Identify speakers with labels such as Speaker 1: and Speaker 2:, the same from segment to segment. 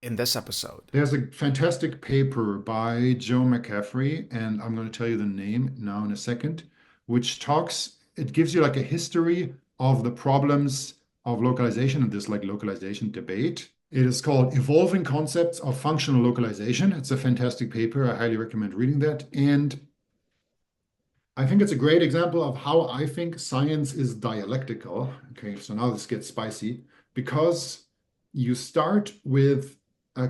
Speaker 1: in this episode.
Speaker 2: There's a fantastic paper by Joe McCaffrey, and I'm going to tell you the name now in a second, which it gives you like a history of the problems of localization and this like localization debate. It is called Evolving Concepts of Functional Localization. It's a fantastic paper. I highly recommend reading that. And I think it's a great example of how I think science is dialectical. Okay, so now this gets spicy because you start with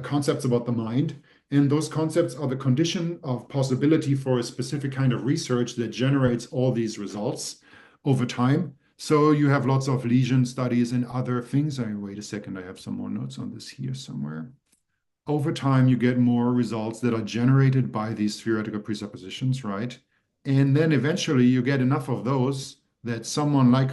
Speaker 2: concepts about the mind, and those concepts are the condition of possibility for a specific kind of research that generates all these results over time. So you have lots of lesion studies and other things. Wait a second, I have some more notes on this here somewhere. Over time, you get more results that are generated by these theoretical presuppositions, right? And then eventually you get enough of those that someone like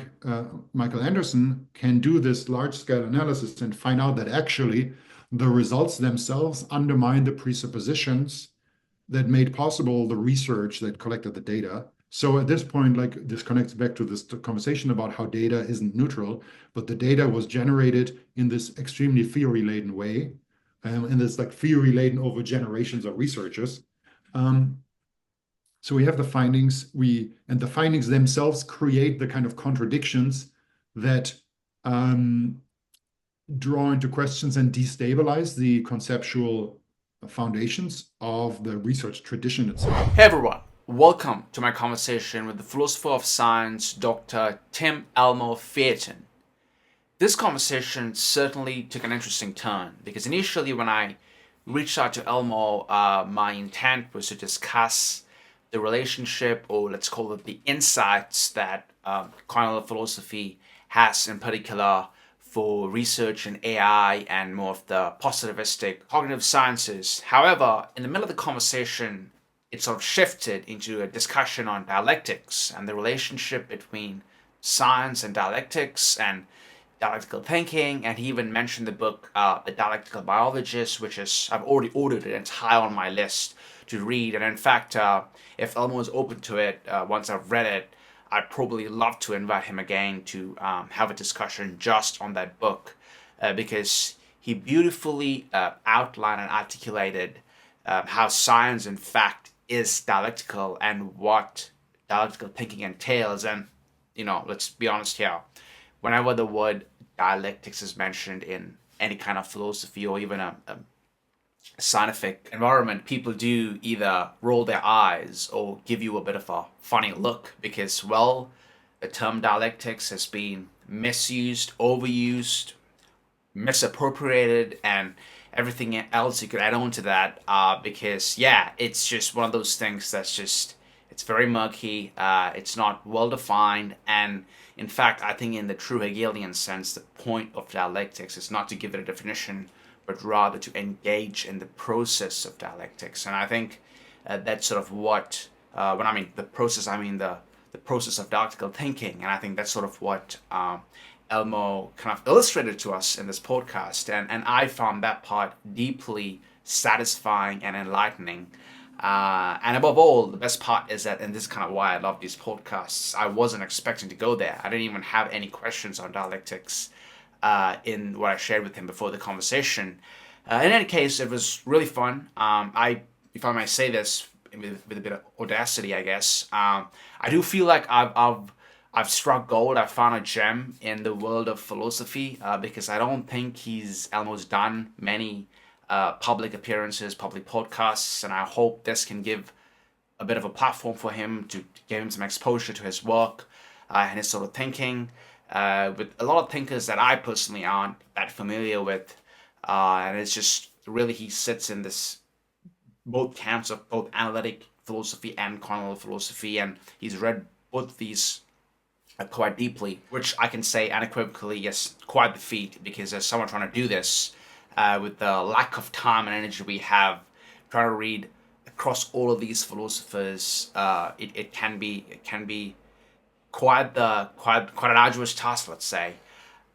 Speaker 2: Michael Anderson can do this large scale analysis and find out that actually the results themselves undermine the presuppositions that made possible the research that collected the data. So at this point, like this connects back to this conversation about how data isn't neutral, but the data was generated in this extremely theory-laden way, and it's like theory-laden over generations of researchers. Um, so we have the findings, and the findings themselves create the kind of contradictions that um, draw into questions and destabilize the conceptual foundations of the research tradition itself.
Speaker 1: Hey everyone, welcome to my conversation with the philosopher of science, Dr. Tim Elmo Feiten. This conversation certainly took an interesting turn because initially when I reached out to Elmo, my intent was to discuss the relationship, or let's call it the insights that continental philosophy has in particular for research in AI and more of the positivistic cognitive sciences. However, in the middle of the conversation, it sort of shifted into a discussion on dialectics and the relationship between science and dialectics and dialectical thinking, and he even mentioned the book The Dialectical Biologist, which is I've already ordered it. It's high on my list to read, and in fact, if Elmo is open to it, once I've read it, I'd probably love to invite him again to have a discussion just on that book, because he beautifully outlined and articulated how science, in fact, is dialectical and what dialectical thinking entails. And let's be honest here. Whenever the word dialectics is mentioned in any kind of philosophy or even a scientific environment, people do either roll their eyes or give you a bit of a funny look because, well, the term dialectics has been misused, overused, misappropriated, and everything else you could add on to that. Because, yeah, it's just one of those things that's just, it's very murky, it's not well defined, and in fact, I think in the true Hegelian sense, the point of dialectics is not to give it a definition, but rather to engage in the process of dialectics. And I think that's sort of what, when I mean the process, I mean the process of dialectical thinking. And I think that's sort of what Elmo kind of illustrated to us in this podcast. And I found that part deeply satisfying and enlightening. And above all, the best part is that, and this is kind of why I love these podcasts, I wasn't expecting to go there. I didn't even have any questions on dialectics in what I shared with him before the conversation. In any case, it was really fun. If I might say this with a bit of audacity, I guess, I do feel like I've struck gold. I found a gem in the world of philosophy because I don't think he's almost done many public appearances, public podcasts, and I hope this can give a bit of a platform for him to give him some exposure to his work and his sort of thinking. With a lot of thinkers that I personally aren't that familiar with, and it's just really he sits in this both camps of both analytic philosophy and continental philosophy, and he's read both these quite deeply, which I can say unequivocally, yes, quite the feat, because as someone trying to do this with the lack of time and energy we have, trying to read across all of these philosophers, it can be quite an arduous task, let's say.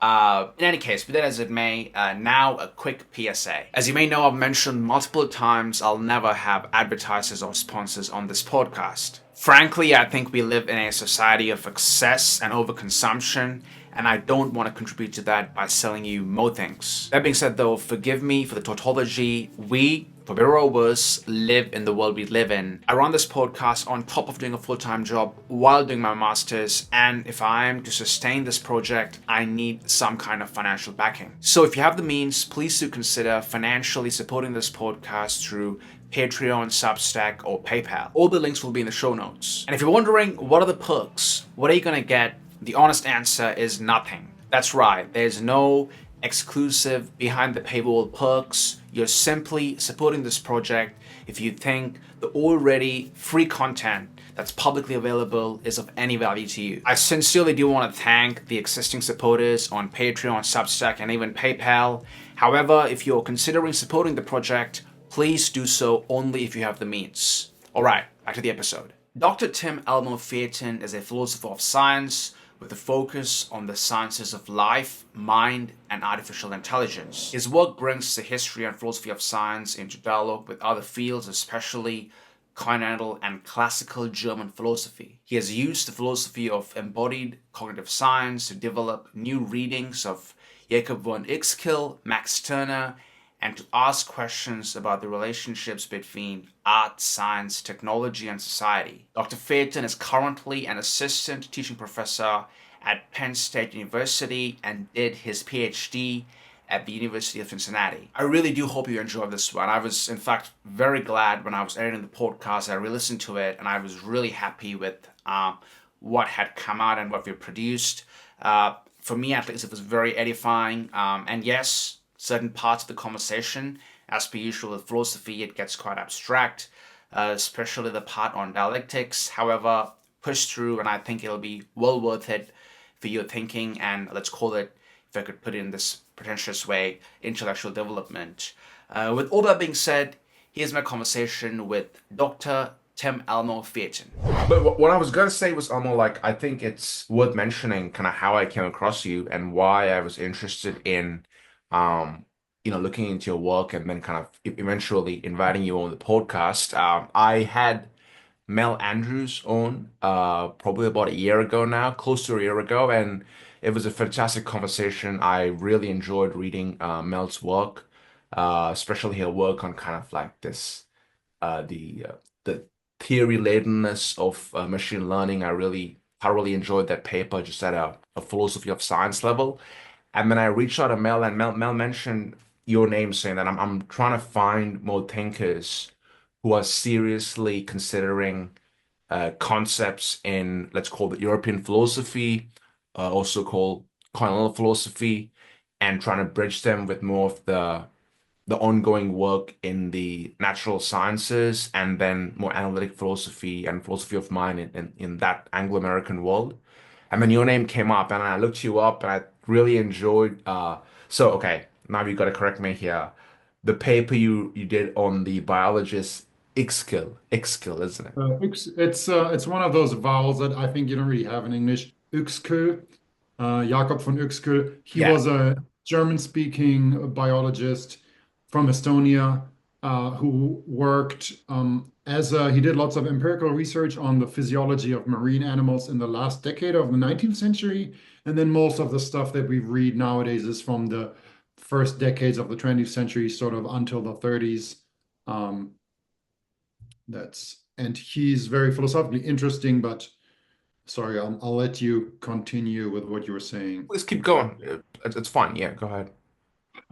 Speaker 1: In any case, be that as it may, now a quick PSA. As you may know, I've mentioned multiple times I'll never have advertisers or sponsors on this podcast. Frankly, I think we live in a society of excess and overconsumption, and I don't want to contribute to that by selling you more things. That being said though, forgive me for the tautology. We, for better or worse, live in the world we live in. I run this podcast on top of doing a full-time job while doing my master's, and if I am to sustain this project, I need some kind of financial backing. So if you have the means, please do consider financially supporting this podcast through Patreon, Substack, or PayPal. All the links will be in the show notes. And if you're wondering what are the perks, what are you gonna get? The honest answer is nothing. That's right, there's no exclusive behind the paywall perks. You're simply supporting this project if you think the already free content that's publicly available is of any value to you. I sincerely do want to thank the existing supporters on Patreon, Substack, and even PayPal. However, if you're considering supporting the project, please do so only if you have the means. Alright, back to the episode. Dr. Tim Elmo Feiten is a philosopher of science with a focus on the sciences of life, mind, and artificial intelligence. His work brings the history and philosophy of science into dialogue with other fields, especially Continental and classical German philosophy. He has used the philosophy of embodied cognitive science to develop new readings of Jakob von Uexküll, Max Stirner, and to ask questions about the relationships between art, science, technology, and society. Dr. Feiten is currently an assistant teaching professor at Penn State University and did his PhD at the University of Cincinnati. I really do hope you enjoyed this one. I was, in fact, very glad when I was editing the podcast. I re-listened to it, and I was really happy with what had come out and what we produced. For me, at least, it was very edifying. And yes, certain parts of the conversation, as per usual with philosophy, it gets quite abstract, especially the part on dialectics. However, push through, and I think it'll be well worth it for your thinking, and let's call it, if I could put it in this pretentious way, intellectual development. With all that being said, here's my conversation with Dr. Tim Elmo Feiten. But what I was going to say was, Elmo, like, I think it's worth mentioning kind of how I came across you and why I was interested in looking into your work and then kind of eventually inviting you on the podcast. I had Mel Andrews on probably about a year ago now, close to a year ago, and it was a fantastic conversation. I really enjoyed reading Mel's work, especially her work on kind of like this the theory ladenness of machine learning. I really thoroughly enjoyed that paper just at a philosophy of science level. And then I reached out to Mel, and Mel mentioned your name, saying that I'm trying to find more thinkers who are seriously considering concepts in, let's call it European philosophy, also called continental philosophy, and trying to bridge them with more of the ongoing work in the natural sciences and then more analytic philosophy and philosophy of mind in that Anglo-American world. And then your name came up, and I looked you up, and I really enjoyed. So okay, now you got to correct me here. The paper you did on the biologist Uexküll, isn't it?
Speaker 2: It's one of those vowels that I think you don't really have in English. Uexküll, Jakob von Uexküll. He
Speaker 1: Yeah.
Speaker 2: was a German-speaking biologist from Estonia who worked he did lots of empirical research on the physiology of marine animals in the last decade of the 19th century, and then most of the stuff that we read nowadays is from the first decades of the 20th century, sort of until the 30s. Um, and he's very philosophically interesting, but sorry, I'll let you continue with what you were saying.
Speaker 1: Let's keep going. It's fine. Yeah, go ahead.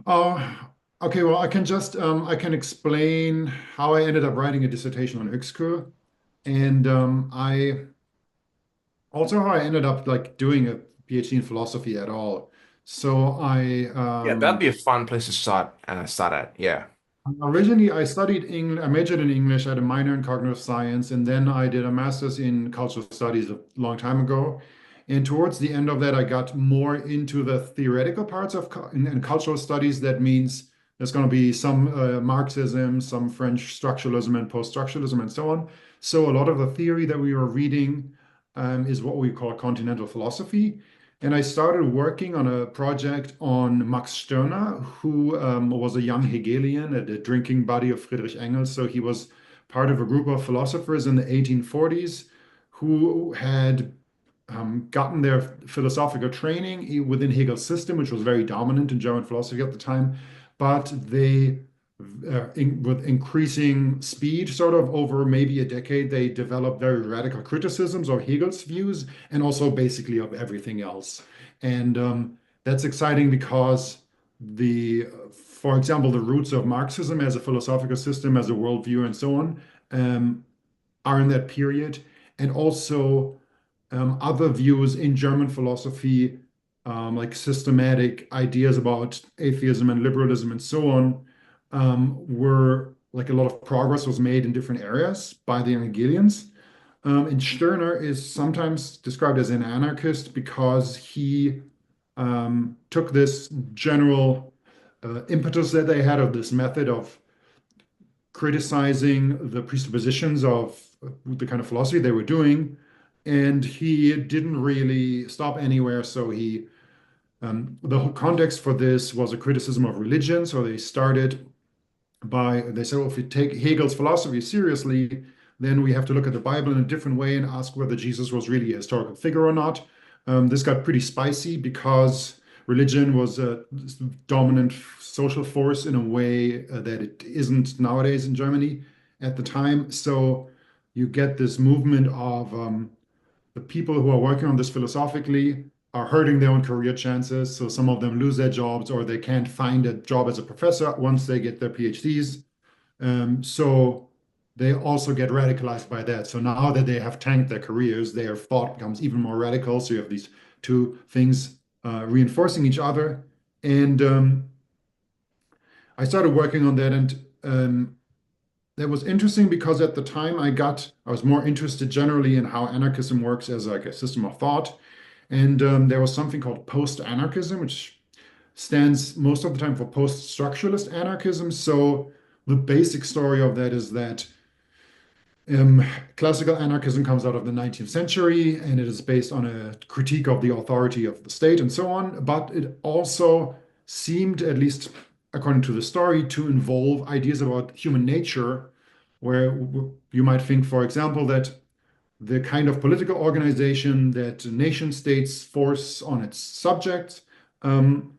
Speaker 2: Uh, okay, well, I can explain how I ended up writing a dissertation on Uexküll, and I also how I ended up like doing a PhD in philosophy at all. So
Speaker 1: Yeah, that'd be a fun place to start at. Yeah.
Speaker 2: originally, I studied English. I majored in English. I had a minor in cognitive science, and then I did a master's in cultural studies a long time ago. And towards the end of that, I got more into the theoretical parts of in cultural studies. That means there's going to be some Marxism, some French structuralism and post-structuralism, and so on. So a lot of the theory that we were reading is what we call continental philosophy. And I started working on a project on Max Stirner, who was a young Hegelian, a drinking buddy of Friedrich Engels. So he was part of a group of philosophers in the 1840s who had gotten their philosophical training within Hegel's system, which was very dominant in German philosophy at the time, but they, with increasing speed, sort of over maybe a decade, they developed very radical criticisms of Hegel's views and also basically of everything else. And that's exciting because for example, the roots of Marxism as a philosophical system, as a worldview, and so on, um, are in that period, and also other views in German philosophy, like systematic ideas about atheism and liberalism and so on, were like a lot of progress was made in different areas by the Hegelians. And Stirner is sometimes described as an anarchist because he took this general impetus that they had of this method of criticizing the presuppositions of the kind of philosophy they were doing, and he didn't really stop anywhere. So the whole context for this was a criticism of religion. So they said, well, if you take Hegel's philosophy seriously, then we have to look at the Bible in a different way and ask whether Jesus was really a historical figure or not. This got pretty spicy because religion was a dominant social force in a way that it isn't nowadays in Germany at the time. So you get this movement of the people who are working on this philosophically are hurting their own career chances. So some of them lose their jobs or they can't find a job as a professor once they get their PhDs. So they also get radicalized by that. So now that they have tanked their careers, their thought becomes even more radical. So you have these two things reinforcing each other. And I started working on that, and that was interesting because at the time I was more interested generally in how anarchism works as like a system of thought. And there was something called post-anarchism, which stands most of the time for post-structuralist anarchism. So the basic story of that is that classical anarchism comes out of the 19th century, and it is based on a critique of the authority of the state and so on. But it also seemed, at least according to the story, to involve ideas about human nature, where you might think, for example, that the kind of political organization that nation states force on its subjects um,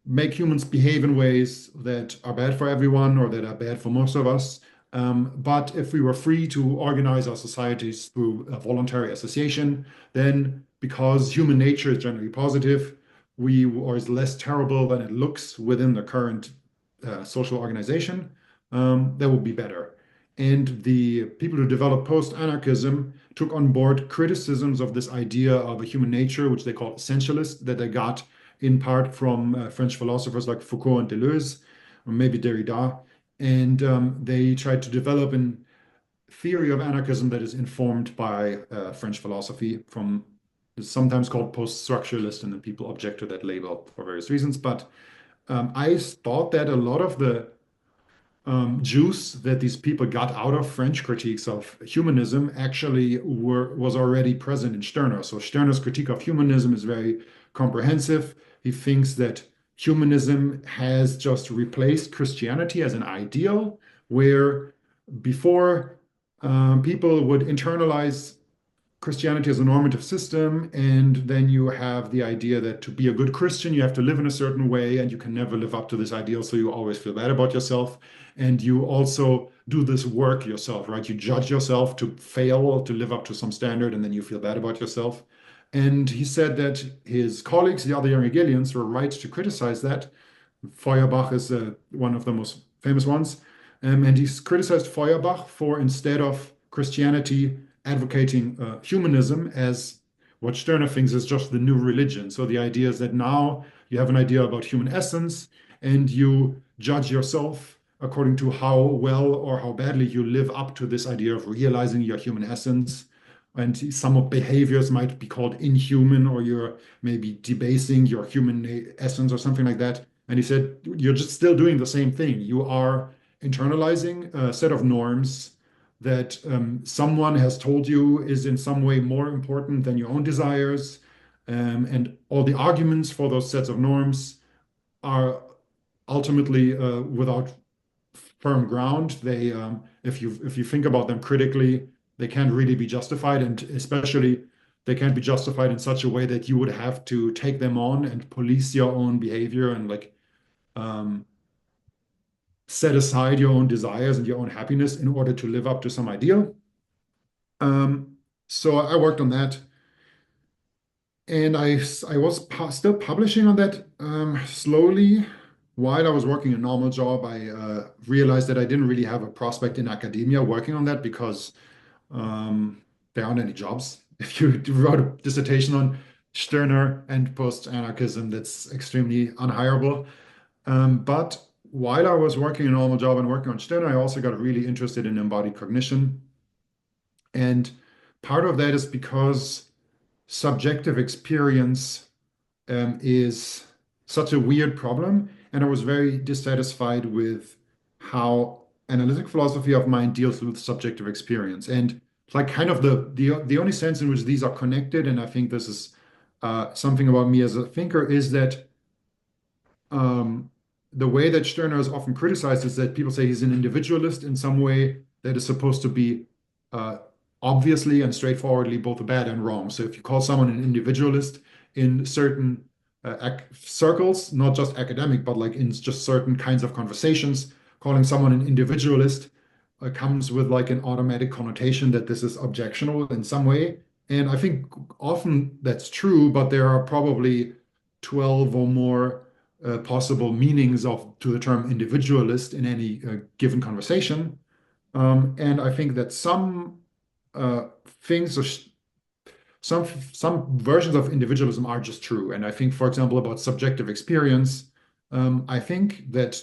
Speaker 2: make humans behave in ways that are bad for everyone or that are bad for most of us. But if we were free to organize our societies through a voluntary association, then because human nature is generally positive, or is less terrible than it looks within the current social organization, that would be better. And the people who developed post-anarchism took on board criticisms of this idea of a human nature, which they call essentialist, that they got in part from French philosophers like Foucault and Deleuze, or maybe Derrida. And they tried to develop a theory of anarchism that is informed by French philosophy from sometimes called post-structuralist, and then people object to that label for various reasons. But I thought that a lot of the juice that these people got out of French critiques of humanism actually was already present in Stirner. So Stirner's critique of humanism is very comprehensive. He thinks that humanism has just replaced Christianity as an ideal, where before people would internalize Christianity as a normative system, and then you have the idea that to be a good Christian, you have to live in a certain way, and you can never live up to this ideal, so you always feel bad about yourself. And you also do this work yourself, right? You judge yourself to fail to live up to some standard, and then you feel bad about yourself. And he said that his colleagues, the other young Hegelians, were right to criticize that. Feuerbach is one of the most famous ones. And he's criticized Feuerbach for, instead of Christianity, advocating humanism as what Stirner thinks is just the new religion. So the idea is that now you have an idea about human essence, and you judge yourself according to how well or how badly you live up to this idea of realizing your human essence. And some of behaviors might be called inhuman, or you're maybe debasing your human essence or something like that. And he said, you're just still doing the same thing. You are internalizing a set of norms that someone has told you is in some way more important than your own desires. And all the arguments for those sets of norms are ultimately without firm ground. If you think about them critically, they can't really be justified. And especially they can't be justified in such a way that you would have to take them on and police your own behavior and like um, set aside your own desires and your own happiness in order to live up to some ideal. So I worked on that, and I was still publishing on that slowly. While I was working a normal job, I realized that I didn't really have a prospect in academia working on that because there aren't any jobs. If you wrote a dissertation on Stirner and post-anarchism, that's extremely unhireable. But while I was working a normal job and working on Stirner, I also got really interested in embodied cognition. And part of that is because subjective experience is such a weird problem. And I was very dissatisfied with how analytic philosophy of mind deals with subjective experience. And like kind of the only sense in which these are connected, and I think this is something about me as a thinker, is that um, the way that Stirner is often criticized is that people say he's an individualist in some way that is supposed to be uh, obviously and straightforwardly both bad and wrong. So if you call someone an individualist in certain circles, not just academic, but like in just certain kinds of conversations, calling someone an individualist comes with like an automatic connotation that this is objectionable in some way. And I think often that's true, but there are probably 12 or more possible meanings to the term individualist in any given conversation. And I think that some things or some versions of individualism are just true. And I think, for example, about subjective experience, I think that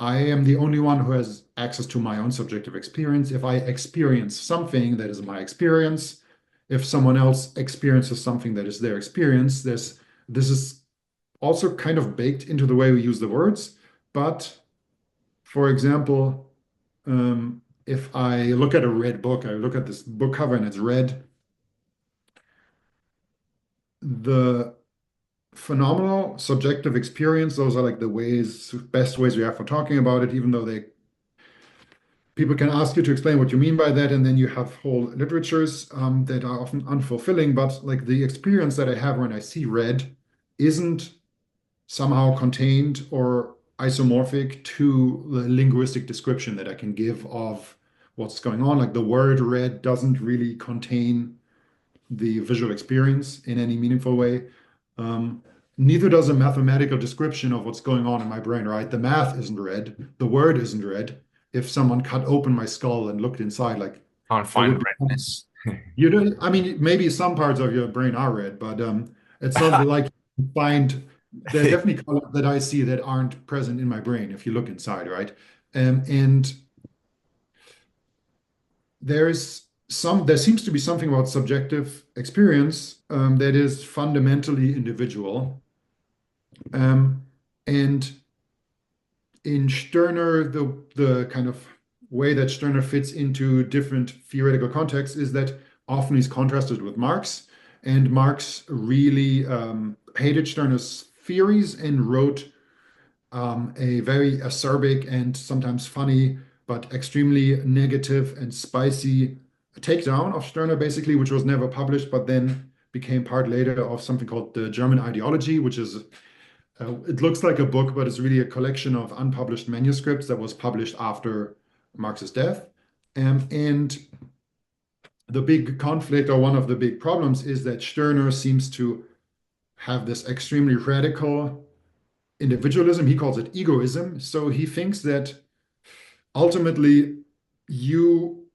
Speaker 2: I am the only one who has access to my own subjective experience. If I experience something that is my experience, if someone else experiences something that is their experience, this is also kind of baked into the way we use the words. But for example, if I look at a red book, I look at this book cover and it's red, the phenomenal subjective experience, those are like the best ways we have for talking about it, even though people can ask you to explain what you mean by that, and then you have whole literatures that are often unfulfilling. But like the experience that I have when I see red isn't somehow contained or isomorphic to the linguistic description that I can give of what's going on. Like the word red doesn't really contain the visual experience in any meaningful way. Neither does a mathematical description of what's going on in my brain, right? The math isn't red, the word isn't red. If someone cut open my skull and looked inside, like
Speaker 1: Can't
Speaker 2: there
Speaker 1: find
Speaker 2: would be,
Speaker 1: redness.
Speaker 2: you don't, I mean, maybe some parts of your brain are red, but it's not like you find, there are definitely colors that I see that aren't present in my brain if you look inside, right? And there seems to be something about subjective experience that is fundamentally individual. Um, and in Stirner, the kind of way that Stirner fits into different theoretical contexts is that often he's contrasted with Marx, and Marx really hated Stirner's theories and wrote a very acerbic and sometimes funny, but extremely negative and spicy takedown of Stirner, basically, which was never published, but then became part later of something called the German Ideology, which is it looks like a book, but it's really a collection of unpublished manuscripts that was published after Marx's death. And the big conflict, or one of the big problems, is that Stirner seems to have this extremely radical individualism. He calls it egoism. So he thinks that ultimately you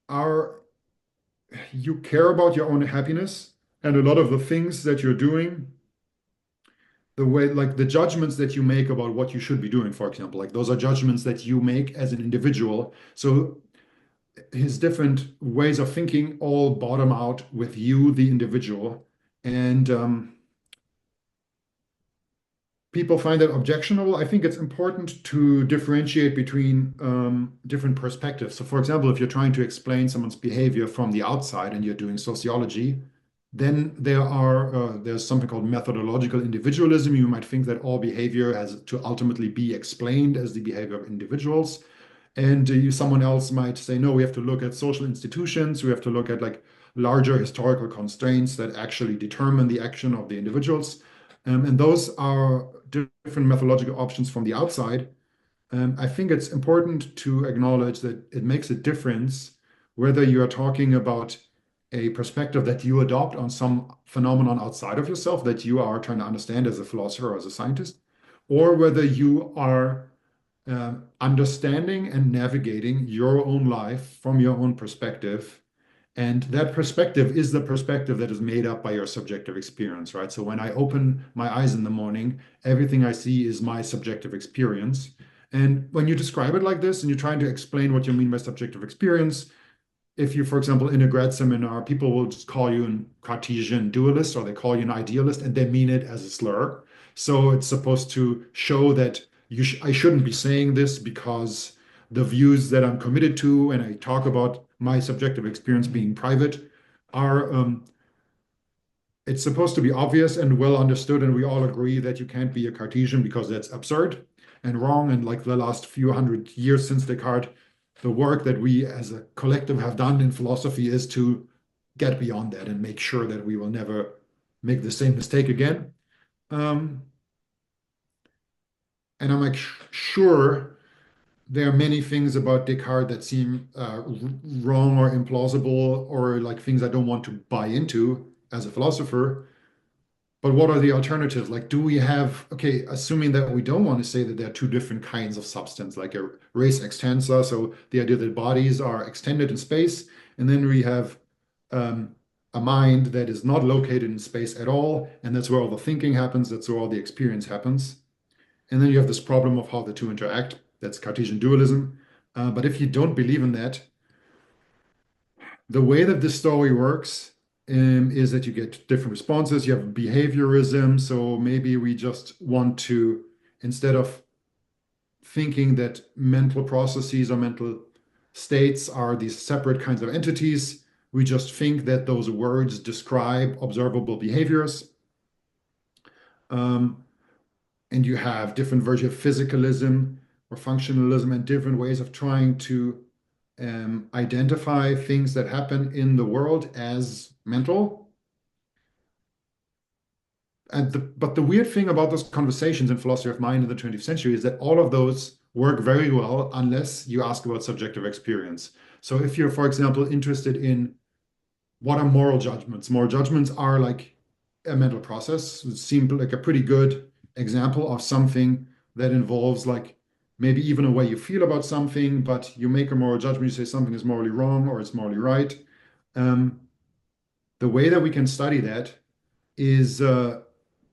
Speaker 2: are you care about your own happiness, and a lot of the things that you're doing, the way like the judgments that you make about what you should be doing, for example, like those are judgments that you make as an individual. So his different ways of thinking all bottom out with you, the individual. And people find that objectionable. I think it's important to differentiate between different perspectives. So, for example, if you're trying to explain someone's behavior from the outside and you're doing sociology, then there's something called methodological individualism. You might think that all behavior has to ultimately be explained as the behavior of individuals. And someone else might say, no, we have to look at social institutions. We have to look at like larger historical constraints that actually determine the action of the individuals. And those are different methodological options from the outside. I think it's important to acknowledge that it makes a difference whether you are talking about a perspective that you adopt on some phenomenon outside of yourself that you are trying to understand as a philosopher or as a scientist, or whether you are understanding and navigating your own life from your own perspective. And that perspective is the perspective that is made up by your subjective experience, right? So when I open my eyes in the morning, everything I see is my subjective experience. And when you describe it like this and you're trying to explain what you mean by subjective experience, if you, for example, in a grad seminar, people will just call you a Cartesian dualist or they call you an idealist and they mean it as a slur. So it's supposed to show that I shouldn't be saying this because the views that I'm committed to and I talk about my subjective experience being private are it's supposed to be obvious and well understood, and we all agree that you can't be a Cartesian because that's absurd and wrong. And like the last few hundred years since Descartes, the work that we as a collective have done in philosophy is to get beyond that and make sure that we will never make the same mistake again. Um, and I'm like sure there are many things about Descartes that seem wrong or implausible or like things I don't want to buy into as a philosopher. But what are the alternatives? Like, do we have, okay, assuming that we don't want to say that there are two different kinds of substance, like a res extensa, so the idea that bodies are extended in space, and then we have a mind that is not located in space at all, and that's where all the thinking happens, that's where all the experience happens. And then you have this problem of how the two interact. That's Cartesian dualism. But if you don't believe in that, the way that this story works is that you get different responses. You have behaviorism. So maybe we just want to, instead of thinking that mental processes or mental states are these separate kinds of entities, we just think that those words describe observable behaviors. And you have different versions of physicalism or functionalism and different ways of trying to identify things that happen in the world as mental. But the weird thing about those conversations in philosophy of mind in the 20th century is that all of those work very well unless you ask about subjective experience. So if you're, for example, interested in what are moral judgments are like a mental process. It seemed like a pretty good example of something that involves like maybe even a way you feel about something, but you make a moral judgment, you say something is morally wrong or it's morally right. The way that we can study that is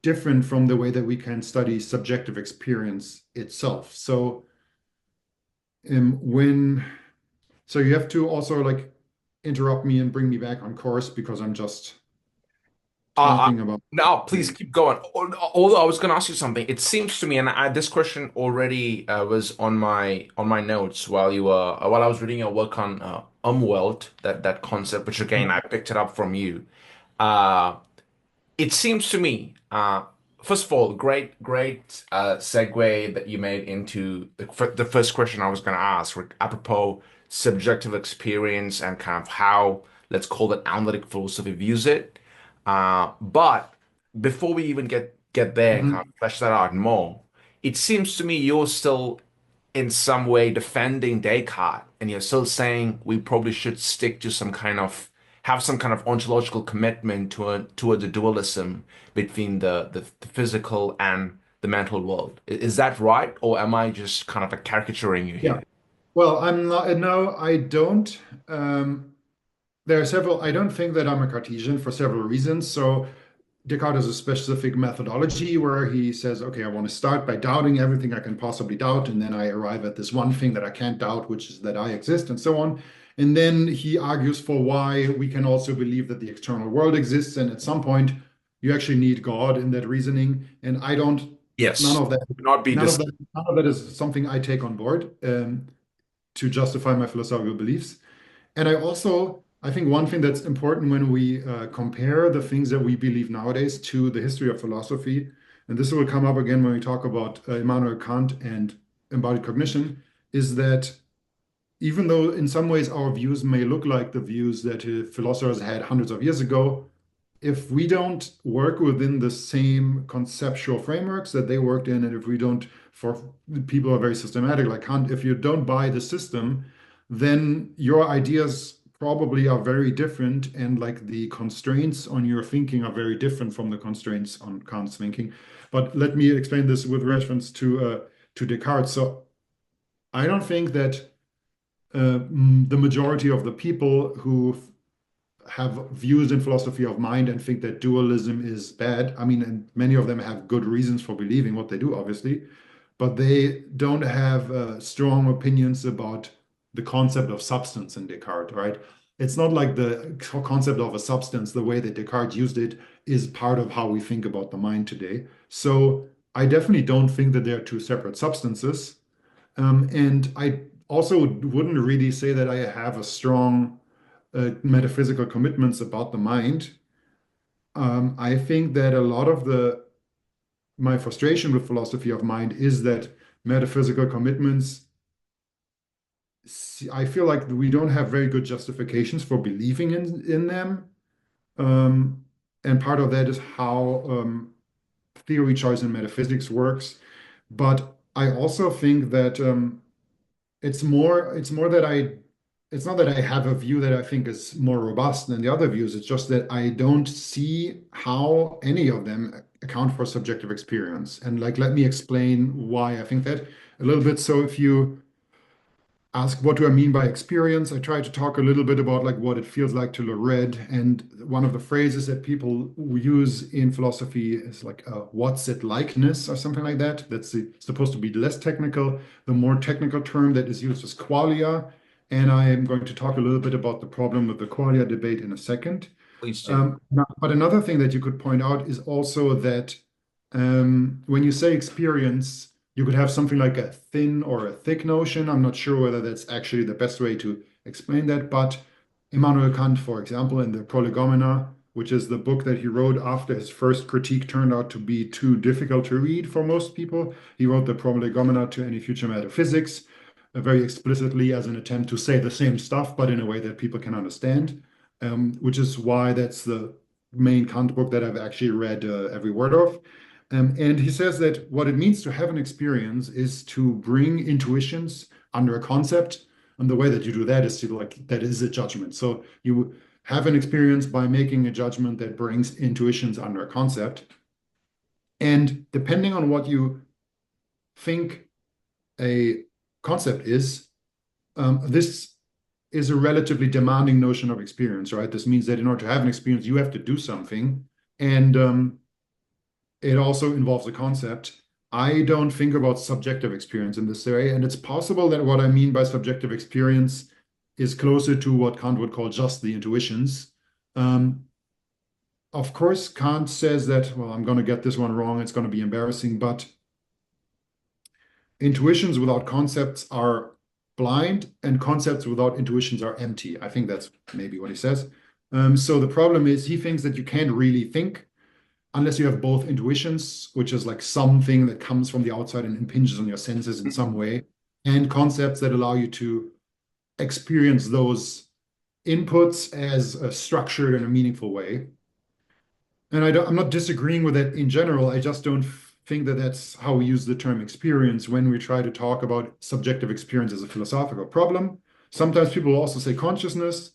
Speaker 2: different from the way that we can study subjective experience itself. So when so you have to also like interrupt me and bring me back on course because I'm just talking about.
Speaker 1: No, please keep going. Although I was going to ask you something, it seems to me, and this question already was on my notes while you were while I was reading your work on Umwelt, that concept, which again I picked it up from you. Uh, it seems to me, first of all, great segue that you made into the first question I was going to ask, apropos subjective experience and kind of how, let's call it, analytic philosophy views it. But before we even get there and kind
Speaker 2: Mhm.
Speaker 1: of flesh that out more, it seems to me you're still in some way defending Descartes, and you're still saying we probably should stick to some kind of have some kind of ontological commitment toward the dualism between the physical and the mental world. Is that right, or am I just kind of caricaturing you
Speaker 2: Yeah.
Speaker 1: here?
Speaker 2: Well, I'm not, no, I don't. There are several, I don't think that I'm a Cartesian for several reasons. So Descartes has a specific methodology where he says, okay, I want to start by doubting everything I can possibly doubt. And then I arrive at this one thing that I can't doubt, which is that I exist, and so on. And then he argues for why we can also believe that the external world exists. And at some point, you actually need God in that reasoning. And I don't, none
Speaker 1: Yes.
Speaker 2: of that,
Speaker 1: Not be this.
Speaker 2: none of that is something I take on board to justify my philosophical beliefs. And I think one thing that's important when we compare the things that we believe nowadays to the history of philosophy, and this will come up again when we talk about Immanuel Kant and embodied cognition, is that even though in some ways our views may look like the views that philosophers had hundreds of years ago, if we don't work within the same conceptual frameworks that they worked in, and if we don't, for people who are very systematic like Kant, if you don't buy the system, then your ideas probably are very different, and like the constraints on your thinking are very different from the constraints on Kant's thinking. But let me explain this with reference to Descartes. So I don't think that the majority of the people who have views in philosophy of mind and think that dualism is bad. I mean, and many of them have good reasons for believing what they do, obviously, but they don't have strong opinions about the concept of substance in Descartes, right? It's not like the concept of a substance, the way that Descartes used it, is part of how we think about the mind today. So I definitely don't think that they are two separate substances. And I also wouldn't really say that I have a strong metaphysical commitments about the mind. I think that a lot of my frustration with philosophy of mind is that metaphysical commitments, I feel like we don't have very good justifications for believing in them. And part of that is how theory choice in metaphysics works. But I also think that it's more that it's not that I have a view that I think is more robust than the other views. It's just that I don't see how any of them account for subjective experience. And like, let me explain why I think that a little bit. So if you ask what do I mean by experience, I try to talk a little bit about like what it feels like to read. And one of the phrases that people use in philosophy is like what's it likeness or something like that. Supposed to be less technical. The more technical term that is used is qualia. And I am going to talk a little bit about the problem with the qualia debate in a second.
Speaker 1: Please do.
Speaker 2: But another thing that you could point out is also that when you say experience, you could have something like a thin or a thick notion. I'm not sure whether that's actually the best way to explain that, but Immanuel Kant, for example, in the Prolegomena, which is the book that he wrote after his first critique turned out to be too difficult to read for most people, he wrote the Prolegomena to Any Future Metaphysics, very explicitly as an attempt to say the same stuff, but in a way that people can understand, which is why that's the main Kant book that I've actually read every word of. And he says that what it means to have an experience is to bring intuitions under a concept. And the way that you do that is that is a judgment. So you have an experience by making a judgment that brings intuitions under a concept. And depending on what you think a concept is, this is a relatively demanding notion of experience, right? This means that in order to have an experience, you have to do something. And it also involves a concept. I don't think about subjective experience in this way, and it's possible that what I mean by subjective experience is closer to what Kant would call just the intuitions. Of course, Kant says that, well, I'm going to get this one wrong, it's going to be embarrassing, but intuitions without concepts are blind, and concepts without intuitions are empty. I think that's maybe what he says. So the problem is he thinks that you can't really think unless you have both intuitions, which is like something that comes from the outside and impinges on your senses in some way, and concepts that allow you to experience those inputs as a structured and a meaningful way. And I'm not disagreeing with that in general. I just don't think that that's how we use the term experience when we try to talk about subjective experience as a philosophical problem. Sometimes people will also say consciousness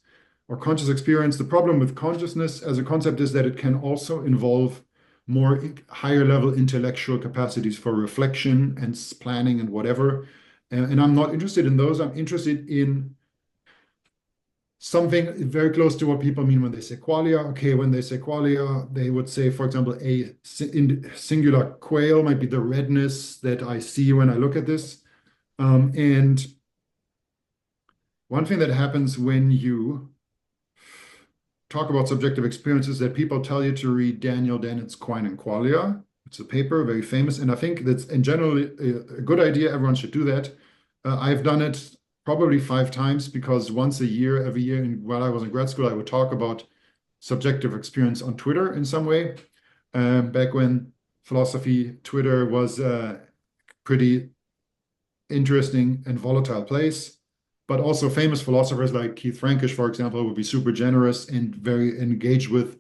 Speaker 2: or conscious experience. The problem with consciousness as a concept is that it can also involve more higher level intellectual capacities for reflection and planning and whatever. And I'm not interested in those. I'm interested in something very close to what people mean when they say qualia. Okay, when they say qualia, they would say, for example, a singular quale might be the redness that I see when I look at this. And one thing that happens when you talk about subjective experiences that people tell you to read Daniel Dennett's Quine and Qualia. It's a paper, very famous, and I think that's in general a good idea. Everyone should do that. I've done it probably 5 times because once a year, every year, while I was in grad school, I would talk about subjective experience on Twitter in some way. Back when philosophy Twitter was a pretty interesting and volatile place. but also famous philosophers like Keith Frankish, for example, would be super generous and very engaged with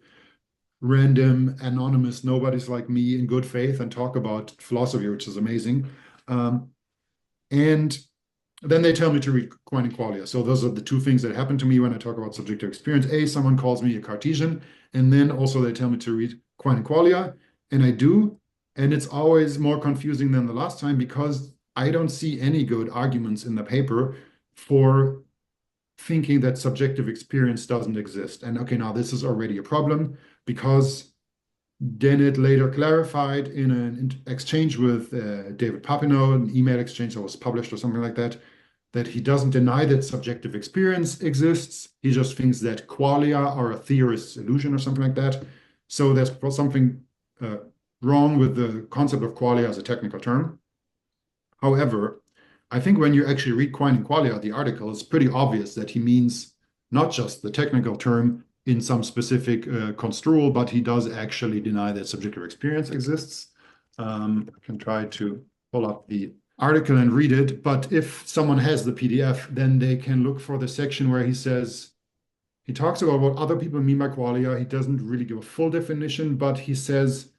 Speaker 2: random, anonymous nobodies like me in good faith and talk about philosophy, which is amazing. And then they tell me to read Quine and Qualia. So those are the two things that happen to me when I talk about subjective experience. A, someone calls me a Cartesian, and then also they tell me to read Quine and Qualia, and I do. And it's always more confusing than the last time because I don't see any good arguments in the paper for thinking that subjective experience doesn't exist. And okay, now this is already a problem because Dennett later clarified in an exchange with David Papineau, an email exchange that was published or something like that, that he doesn't deny that subjective experience exists. He just thinks that qualia are a theorist's illusion or something like that. So there's something wrong with the concept of qualia as a technical term. However, I think when you actually read Quine and Qualia, the article, it's pretty obvious that he means not just the technical term in some specific construal, but he does actually deny that subjective experience exists. I can try to pull up the article and read it, but if someone has the PDF, then they can look for the section where he says, he talks about what other people mean by qualia. He doesn't really give a full definition, but he says,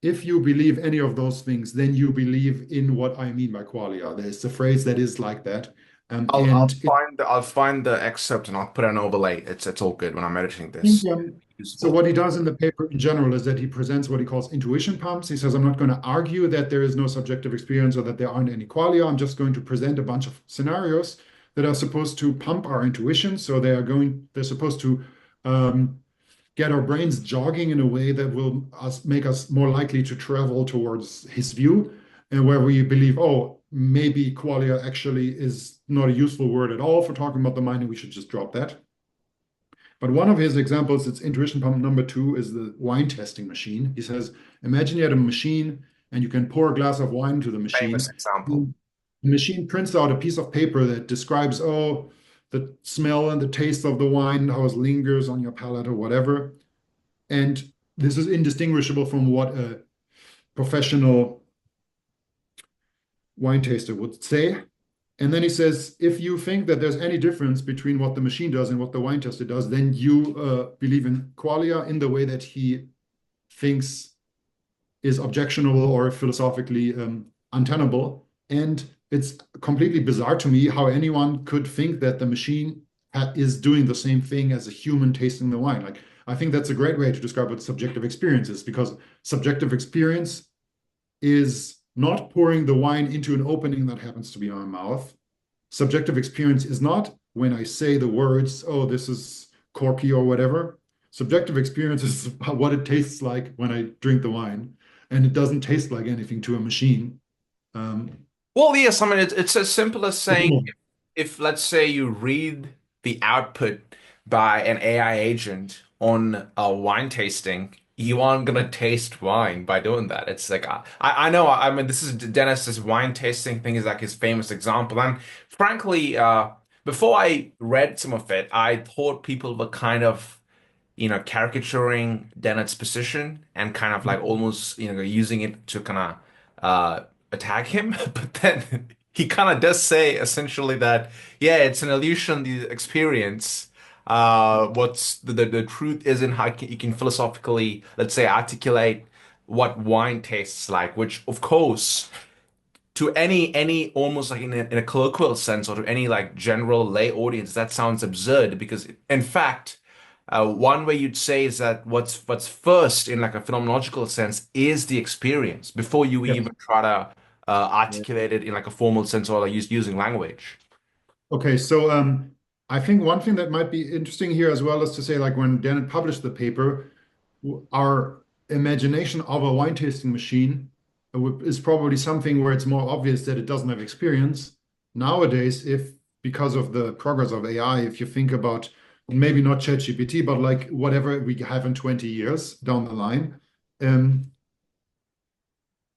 Speaker 2: if you believe any of those things, then you believe in what I mean by qualia. There's a phrase that is like that.
Speaker 3: I'll find the excerpt and I'll put an overlay. It's all good when I'm editing
Speaker 2: think,
Speaker 3: this.
Speaker 2: so
Speaker 3: Useful.
Speaker 2: what he does in the paper in general is that he presents what he calls intuition pumps. He says, I'm not going to argue that there is no subjective experience or that there aren't any qualia. I'm just going to present a bunch of scenarios that are supposed to pump our intuition. So they're supposed to get our brains jogging in a way that will make us more likely to travel towards his view, and where we believe, oh, maybe qualia actually is not a useful word at all for talking about the mind, and we should just drop that. But one of his examples, it's intuition pump number 2, is the wine testing machine. He says, imagine you had a machine and you can pour a glass of wine into the
Speaker 3: Famous
Speaker 2: machine.
Speaker 3: example.
Speaker 2: The machine prints out a piece of paper that describes, oh, the smell and the taste of the wine, how it lingers on your palate or whatever. And this is indistinguishable from what a professional wine taster would say. And then he says, if you think that there's any difference between what the machine does and what the wine tester does, then you believe in qualia in the way that he thinks is objectionable or philosophically untenable. And it's completely bizarre to me how anyone could think that the machine is doing the same thing as a human tasting the wine. Like, I think that's a great way to describe what subjective experience is, because subjective experience is not pouring the wine into an opening that happens to be my mouth. Subjective experience is not when I say the words, oh, this is corky or whatever. Subjective experience is what it tastes like when I drink the wine, and it doesn't taste like anything to a machine.
Speaker 3: Well, yes, I mean it's as simple as saying if let's say you read the output by an AI agent on a wine tasting, you aren't gonna taste wine by doing that. It's like I know I mean this is Dennis's wine tasting thing is like his famous example. And frankly, before I read some of it, I thought people were kind of caricaturing Dennett's position and kind of like almost, using it to kind of attack him. But then he kind of does say essentially that, yeah, it's an illusion, the experience. What's the truth isn't how you can philosophically, let's say, articulate what wine tastes like, which of course to any almost like in a colloquial sense or to any like general lay audience, that sounds absurd because in fact, one way you'd say is that what's first in like a phenomenological sense is the experience before you
Speaker 2: Yes.
Speaker 3: even try to articulate it in like a formal sense or like using language.
Speaker 2: Okay, so I think one thing that might be interesting here as well is to say, like when Dennett published the paper, our imagination of a wine tasting machine is probably something where it's more obvious that it doesn't have experience. Nowadays, if because of the progress of AI, if you think about maybe not ChatGPT, but like whatever we have in 20 years down the line, um,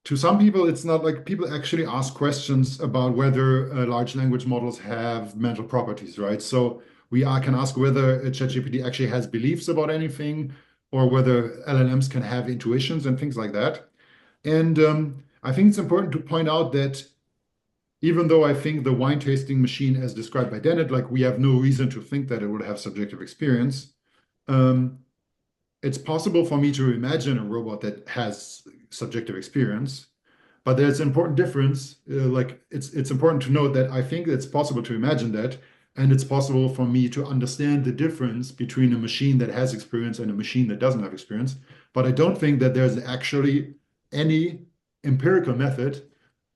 Speaker 2: to some people, it's not like people actually ask questions about whether large language models have mental properties, right? So can ask whether ChatGPT actually has beliefs about anything, or whether LLMs can have intuitions and things like that. And I think it's important to point out that even though I think the wine tasting machine, as described by Dennett, like we have no reason to think that it would have subjective experience. Um, it's possible for me to imagine a robot that has subjective experience, but there's an important difference. Like it's important to note that I think it's possible to imagine that, and it's possible for me to understand the difference between a machine that has experience and a machine that doesn't have experience. But I don't think that there's actually any empirical method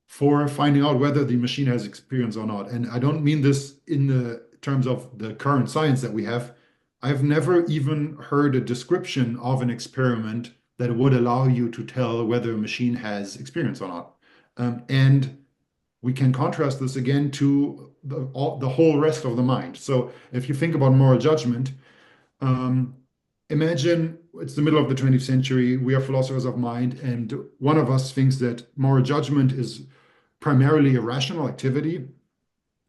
Speaker 2: for finding out whether the machine has experience or not. And I don't mean this in the terms of the current science that we have. I've never even heard a description of an experiment that would allow you to tell whether a machine has experience or not. And we can contrast this again to the whole rest of the mind. So if you think about moral judgment, um, imagine it's the middle of the 20th century, we are philosophers of mind, and one of us thinks that moral judgment is primarily a rational activity.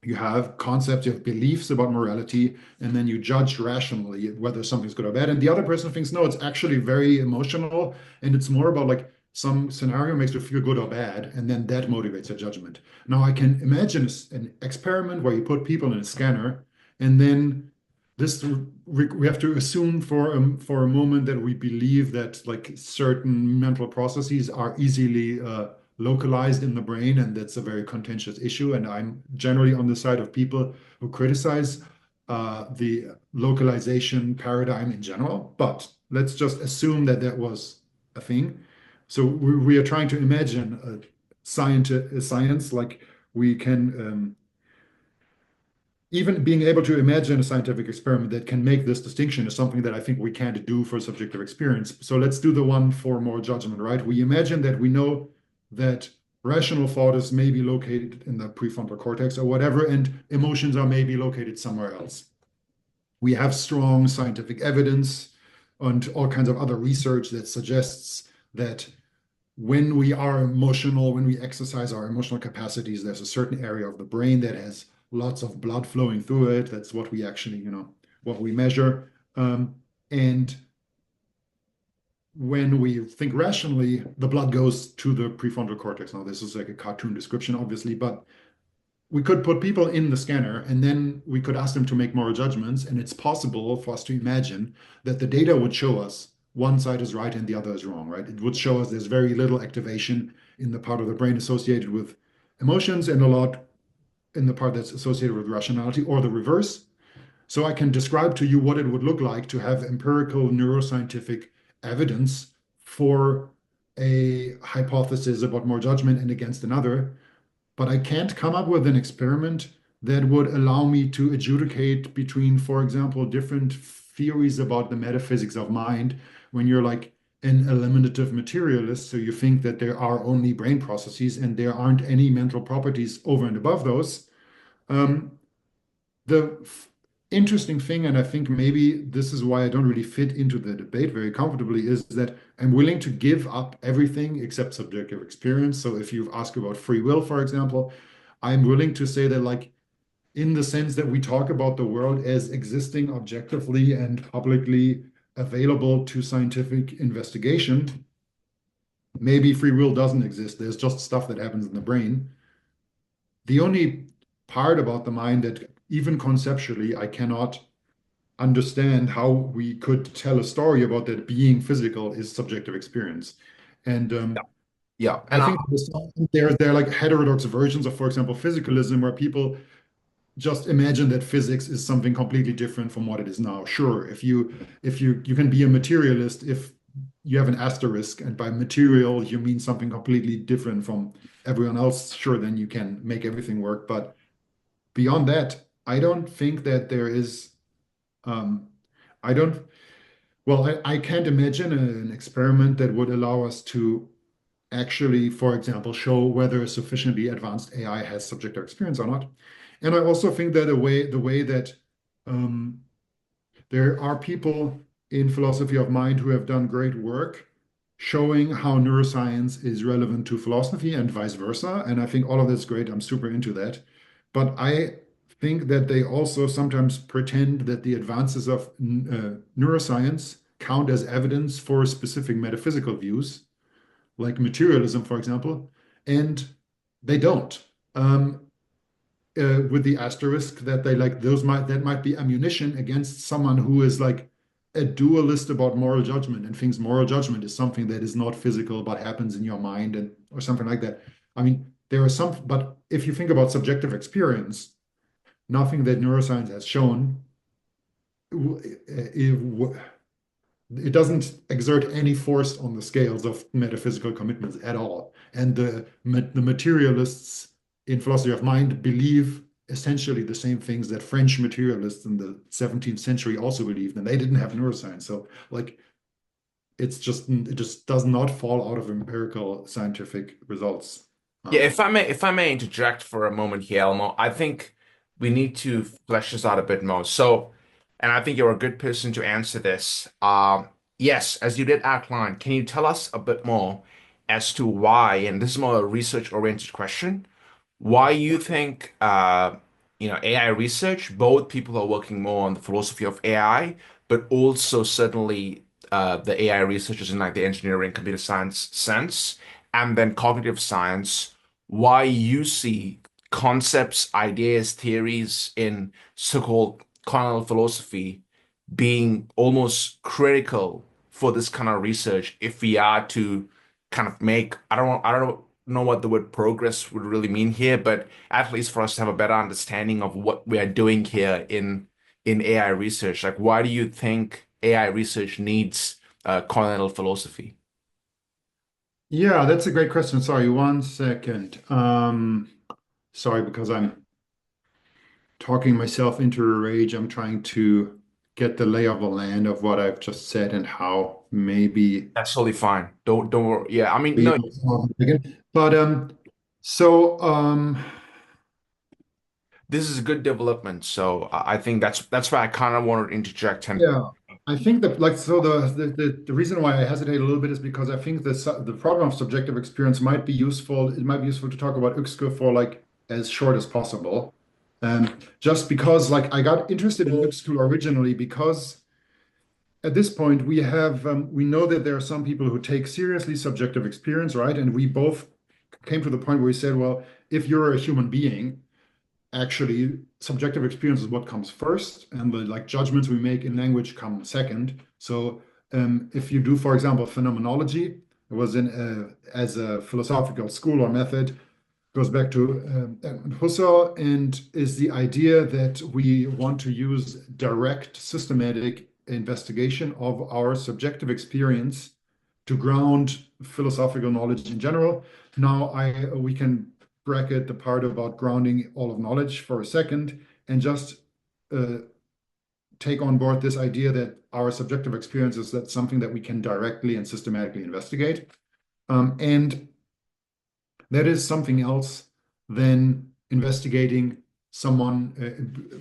Speaker 2: You have concepts, you have beliefs about morality, and then you judge rationally whether something's good or bad. And the other person thinks, no, it's actually very emotional, and it's more about like some scenario makes you feel good or bad, and then that motivates a judgment. Now, I can imagine an experiment where you put people in a scanner, and then this we have to assume for a moment that we believe that like certain mental processes are easily localized in the brain, and that's a very contentious issue. And I'm generally on the side of people who criticize the localization paradigm in general. But let's just assume that that was a thing. So we are trying to imagine a science like we can even being able to imagine a scientific experiment that can make this distinction is something that I think we can't do for subjective experience. So let's do the one for moral judgment, right? We imagine that we know that rational thought is maybe located in the prefrontal cortex or whatever, and emotions are maybe located somewhere else. We have strong scientific evidence and all kinds of other research that suggests that when we are emotional, when we exercise our emotional capacities, there's a certain area of the brain that has lots of blood flowing through it. That's what we actually, what we measure. And when we think rationally, the blood goes to the prefrontal cortex. Now, this is like a cartoon description, obviously, but we could put people in the scanner and then we could ask them to make moral judgments. And it's possible for us to imagine that the data would show us one side is right and the other is wrong, right? It would show us there's very little activation in the part of the brain associated with emotions and a lot in the part that's associated with rationality, or the reverse. So I can describe to you what it would look like to have empirical neuroscientific evidence for a hypothesis about moral judgment and against another, but I can't come up with an experiment that would allow me to adjudicate between, for example, different theories about the metaphysics of mind when you're like an eliminative materialist. So you think that there are only brain processes and there aren't any mental properties over and above those. The interesting thing, and I think maybe this is why I don't really fit into the debate very comfortably, is that I'm willing to give up everything except subjective experience. So if you ask about free will, for example, I'm willing to say that, like, in the sense that we talk about the world as existing objectively and publicly available to scientific investigation, maybe free will doesn't exist. There's just stuff that happens in the brain. The only part about the mind that even conceptually I cannot understand how we could tell a story about that being physical is subjective experience. And
Speaker 3: Yeah.
Speaker 2: I think there are like heterodox versions of, for example, physicalism, where people just imagine that physics is something completely different from what it is now. Sure, if you can be a materialist if you have an asterisk, and by material you mean something completely different from everyone else, sure, then you can make everything work. But beyond that, I don't think that there is, I don't, well, I can't imagine an experiment that would allow us to actually, for example, show whether a sufficiently advanced AI has subjective experience or not. And I also think that the way that um, there are people in philosophy of mind who have done great work showing how neuroscience is relevant to philosophy and vice versa. And I think all of that's great. I'm super into that. But I think that they also sometimes pretend that the advances of neuroscience count as evidence for specific metaphysical views, like materialism, for example, and they don't. Um, with the asterisk that they like that might be ammunition against someone who is like a dualist about moral judgment and thinks moral judgment is something that is not physical but happens in your mind and or something like that. I mean, there are some, but if you think about subjective experience, nothing that neuroscience has shown it, it doesn't exert any force on the scales of metaphysical commitments at all. And the materialists in philosophy of mind believe essentially the same things that French materialists in the 17th century also believed, and they didn't have neuroscience. So like it just does not fall out of empirical scientific results.
Speaker 3: Yeah,
Speaker 2: Um,
Speaker 3: if I may interject for a moment here, Elmo, I think we need to flesh this out a bit more. So, and I think you're a good person to answer this. Yes, as you did outline, can you tell us a bit more as to why, and this is more a research-oriented question, why you think AI research, both people who are working more on the philosophy of AI, but also certainly the AI researchers in like the engineering, computer science sense, and then cognitive science, why you see concepts, ideas, theories in so-called continental philosophy being almost critical for this kind of research if we are to kind of make, I don't know what the word progress would really mean here, but at least for us to have a better understanding of what we are doing here in AI research. Like, why do you think AI research needs continental philosophy?
Speaker 2: yeah, that's a great question. Sorry, one second. Sorry, because I'm talking myself into a rage. I'm trying to get the lay of the land of what I've just said and how maybe
Speaker 3: That's totally fine. Don't worry. Yeah, I mean,
Speaker 2: we
Speaker 3: no,
Speaker 2: again. But so
Speaker 3: this is a good development. So I think that's why I kind of wanted to interject and
Speaker 2: yeah, I think that like so the reason why I hesitate a little bit is because I think the problem of subjective experience might be useful. It might be useful to talk about Uexküll for like as short as possible. Just because like I got interested in Uexküll originally because at this point we know that there are some people who take seriously subjective experience, right? And we both came to the point where we said, well, if you're a human being, actually subjective experience is what comes first, and the like judgments we make in language come second. So if you do, for example, phenomenology, it was in as a philosophical school or method, goes back to Husserl and is the idea that we want to use direct systematic investigation of our subjective experience to ground philosophical knowledge in general. Now we can bracket the part about grounding all of knowledge for a second and just uh, take on board this idea that our subjective experience is that something that we can directly and systematically investigate. And that is something else than investigating someone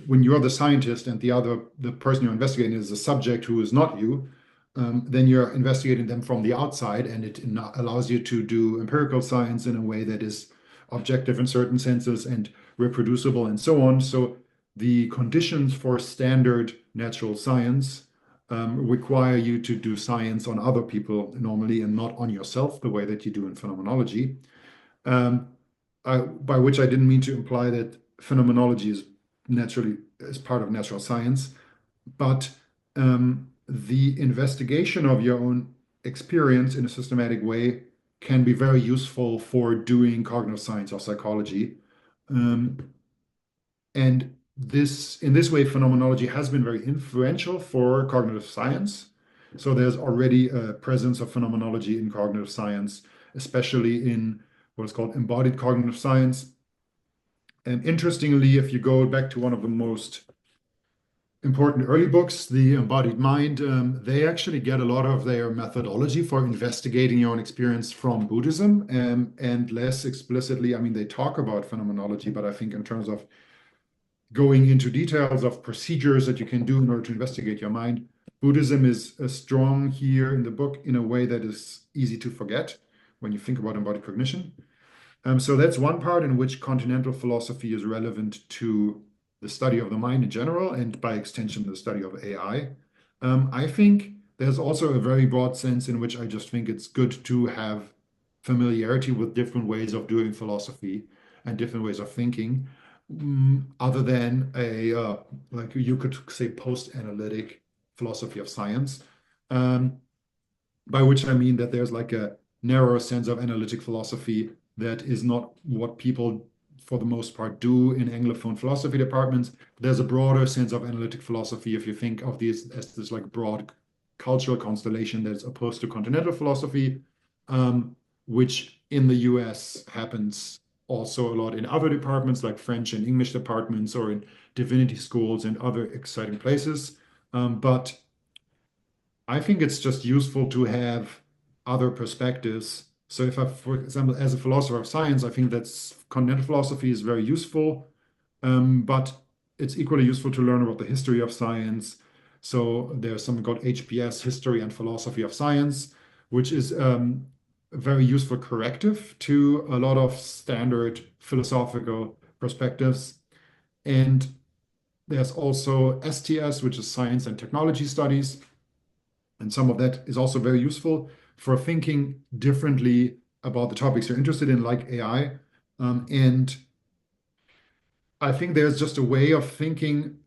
Speaker 2: when you're the scientist and the person you're investigating is a subject who is not you. Then you're investigating them from the outside, and it allows you to do empirical science in a way that is objective in certain senses and reproducible and so on. So the conditions for standard natural science require you to do science on other people normally and not on yourself the way that you do in phenomenology. Um, by which I didn't mean to imply that phenomenology is part of natural science, but the investigation of your own experience in a systematic way can be very useful for doing cognitive science or psychology. Um, and in this way, phenomenology has been very influential for cognitive science. So there's already a presence of phenomenology in cognitive science, especially in what is called embodied cognitive science. And interestingly, if you go back to one of the most important early books, The Embodied Mind, they actually get a lot of their methodology for investigating your own experience from Buddhism, and less explicitly, I mean, they talk about phenomenology, but I think in terms of going into details of procedures that you can do in order to investigate your mind, Buddhism is strong here in the book in a way that is easy to forget when you think about embodied cognition. So that's one part in which continental philosophy is relevant to the study of the mind in general, and by extension, the study of AI. I think there's also a very broad sense in which I just think it's good to have familiarity with different ways of doing philosophy. and different ways of thinking, other than a like you could say post-analytic philosophy of science, um, by which I mean that there's like a narrower sense of analytic philosophy that is not what people for the most part do in Anglophone philosophy departments. There's a broader sense of analytic philosophy if you think of these as this like broad cultural constellation that's opposed to continental philosophy, which in the US happens also a lot in other departments like French and English departments or in divinity schools and other exciting places. But I think it's just useful to have other perspectives. So if I, for example, as a philosopher of science, I think that's continental philosophy is very useful, but it's equally useful to learn about the history of science. So there's something called HPS, History and Philosophy of Science, which is a very useful corrective to a lot of standard philosophical perspectives. And there's also STS, which is Science and Technology Studies. And some of that is also very useful for thinking differently about the topics you're interested in, like AI. And I think there's just a way of thinking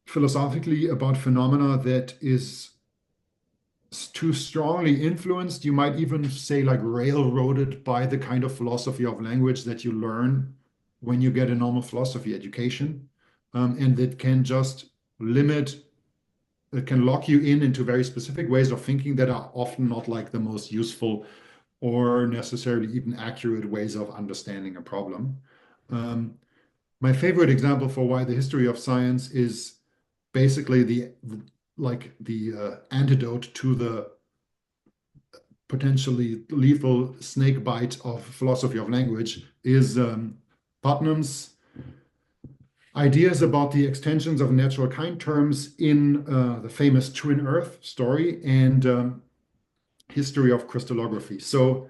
Speaker 2: philosophically about phenomena that is too strongly influenced. You might even say like railroaded by the kind of philosophy of language that you learn when you get a normal philosophy education. And that can just limit it can lock you in into very specific ways of thinking that are often not like the most useful or necessarily even accurate ways of understanding a problem. Um, my favorite example for why the history of science is basically the antidote to the potentially lethal snake bite of philosophy of language is Putnam's ideas about the extensions of natural kind terms in the famous Twin Earth story and history of crystallography. So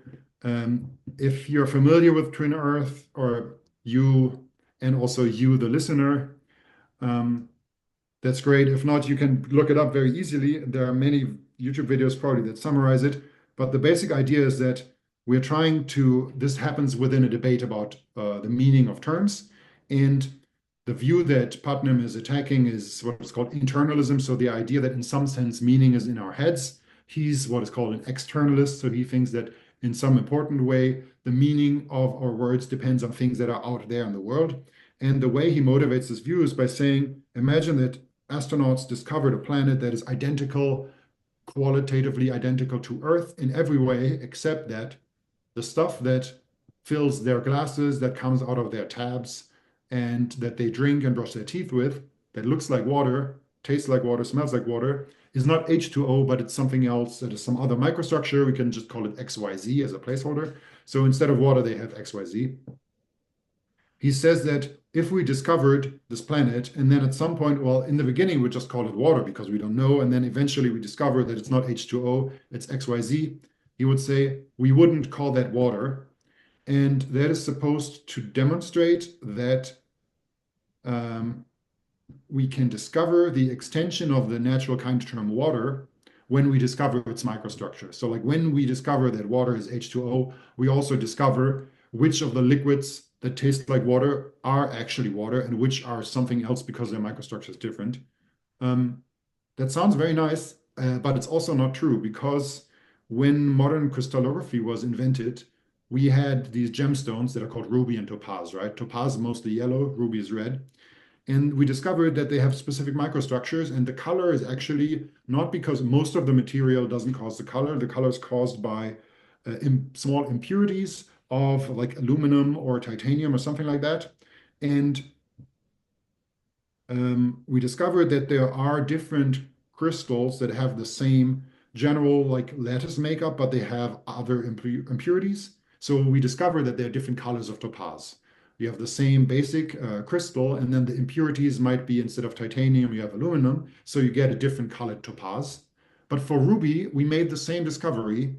Speaker 2: if you're familiar with Twin Earth, or you and also you, the listener, that's great. If not, you can look it up very easily. There are many YouTube videos probably that summarize it. But the basic idea is that this happens within a debate about the meaning of terms. And the view that Putnam is attacking is what is called internalism. So the idea that in some sense meaning is in our heads. He's what is called an externalist. So he thinks that in some important way, the meaning of our words depends on things that are out there in the world. And the way he motivates this view is by saying, imagine that astronauts discovered a planet that is qualitatively identical to Earth in every way, except that the stuff that fills their glasses, that comes out of their tabs, and that they drink and brush their teeth with, that looks like water, tastes like water, smells like water, is not H2O, but it's something else that is some other microstructure. We can just call it XYZ as a placeholder. So instead of water, they have XYZ. He says that if we discovered this planet, and then at some point, well, in the beginning, we just call it water because we don't know, and then eventually we discover that it's not H2O, it's XYZ, he would say we wouldn't call that water. And that is supposed to demonstrate that we can discover the extension of the natural kind term water when we discover its microstructure. So like when we discover that water is H2O, we also discover which of the liquids that taste like water are actually water and which are something else because their microstructure is different. That sounds very nice, but it's also not true because when modern crystallography was invented, we had these gemstones that are called ruby and topaz, right? Topaz is mostly yellow, ruby is red. And we discovered that they have specific microstructures, and the color is actually not because most of the material doesn't cause the color. The color is caused by small impurities of like aluminum or titanium or something like that. And we discovered that there are different crystals that have the same general like lattice makeup, but they have other impurities. So we discovered that there are different colors of topaz. You have the same basic crystal, and then the impurities might be instead of titanium, you have aluminum, so you get a different colored topaz. But for ruby, we made the same discovery.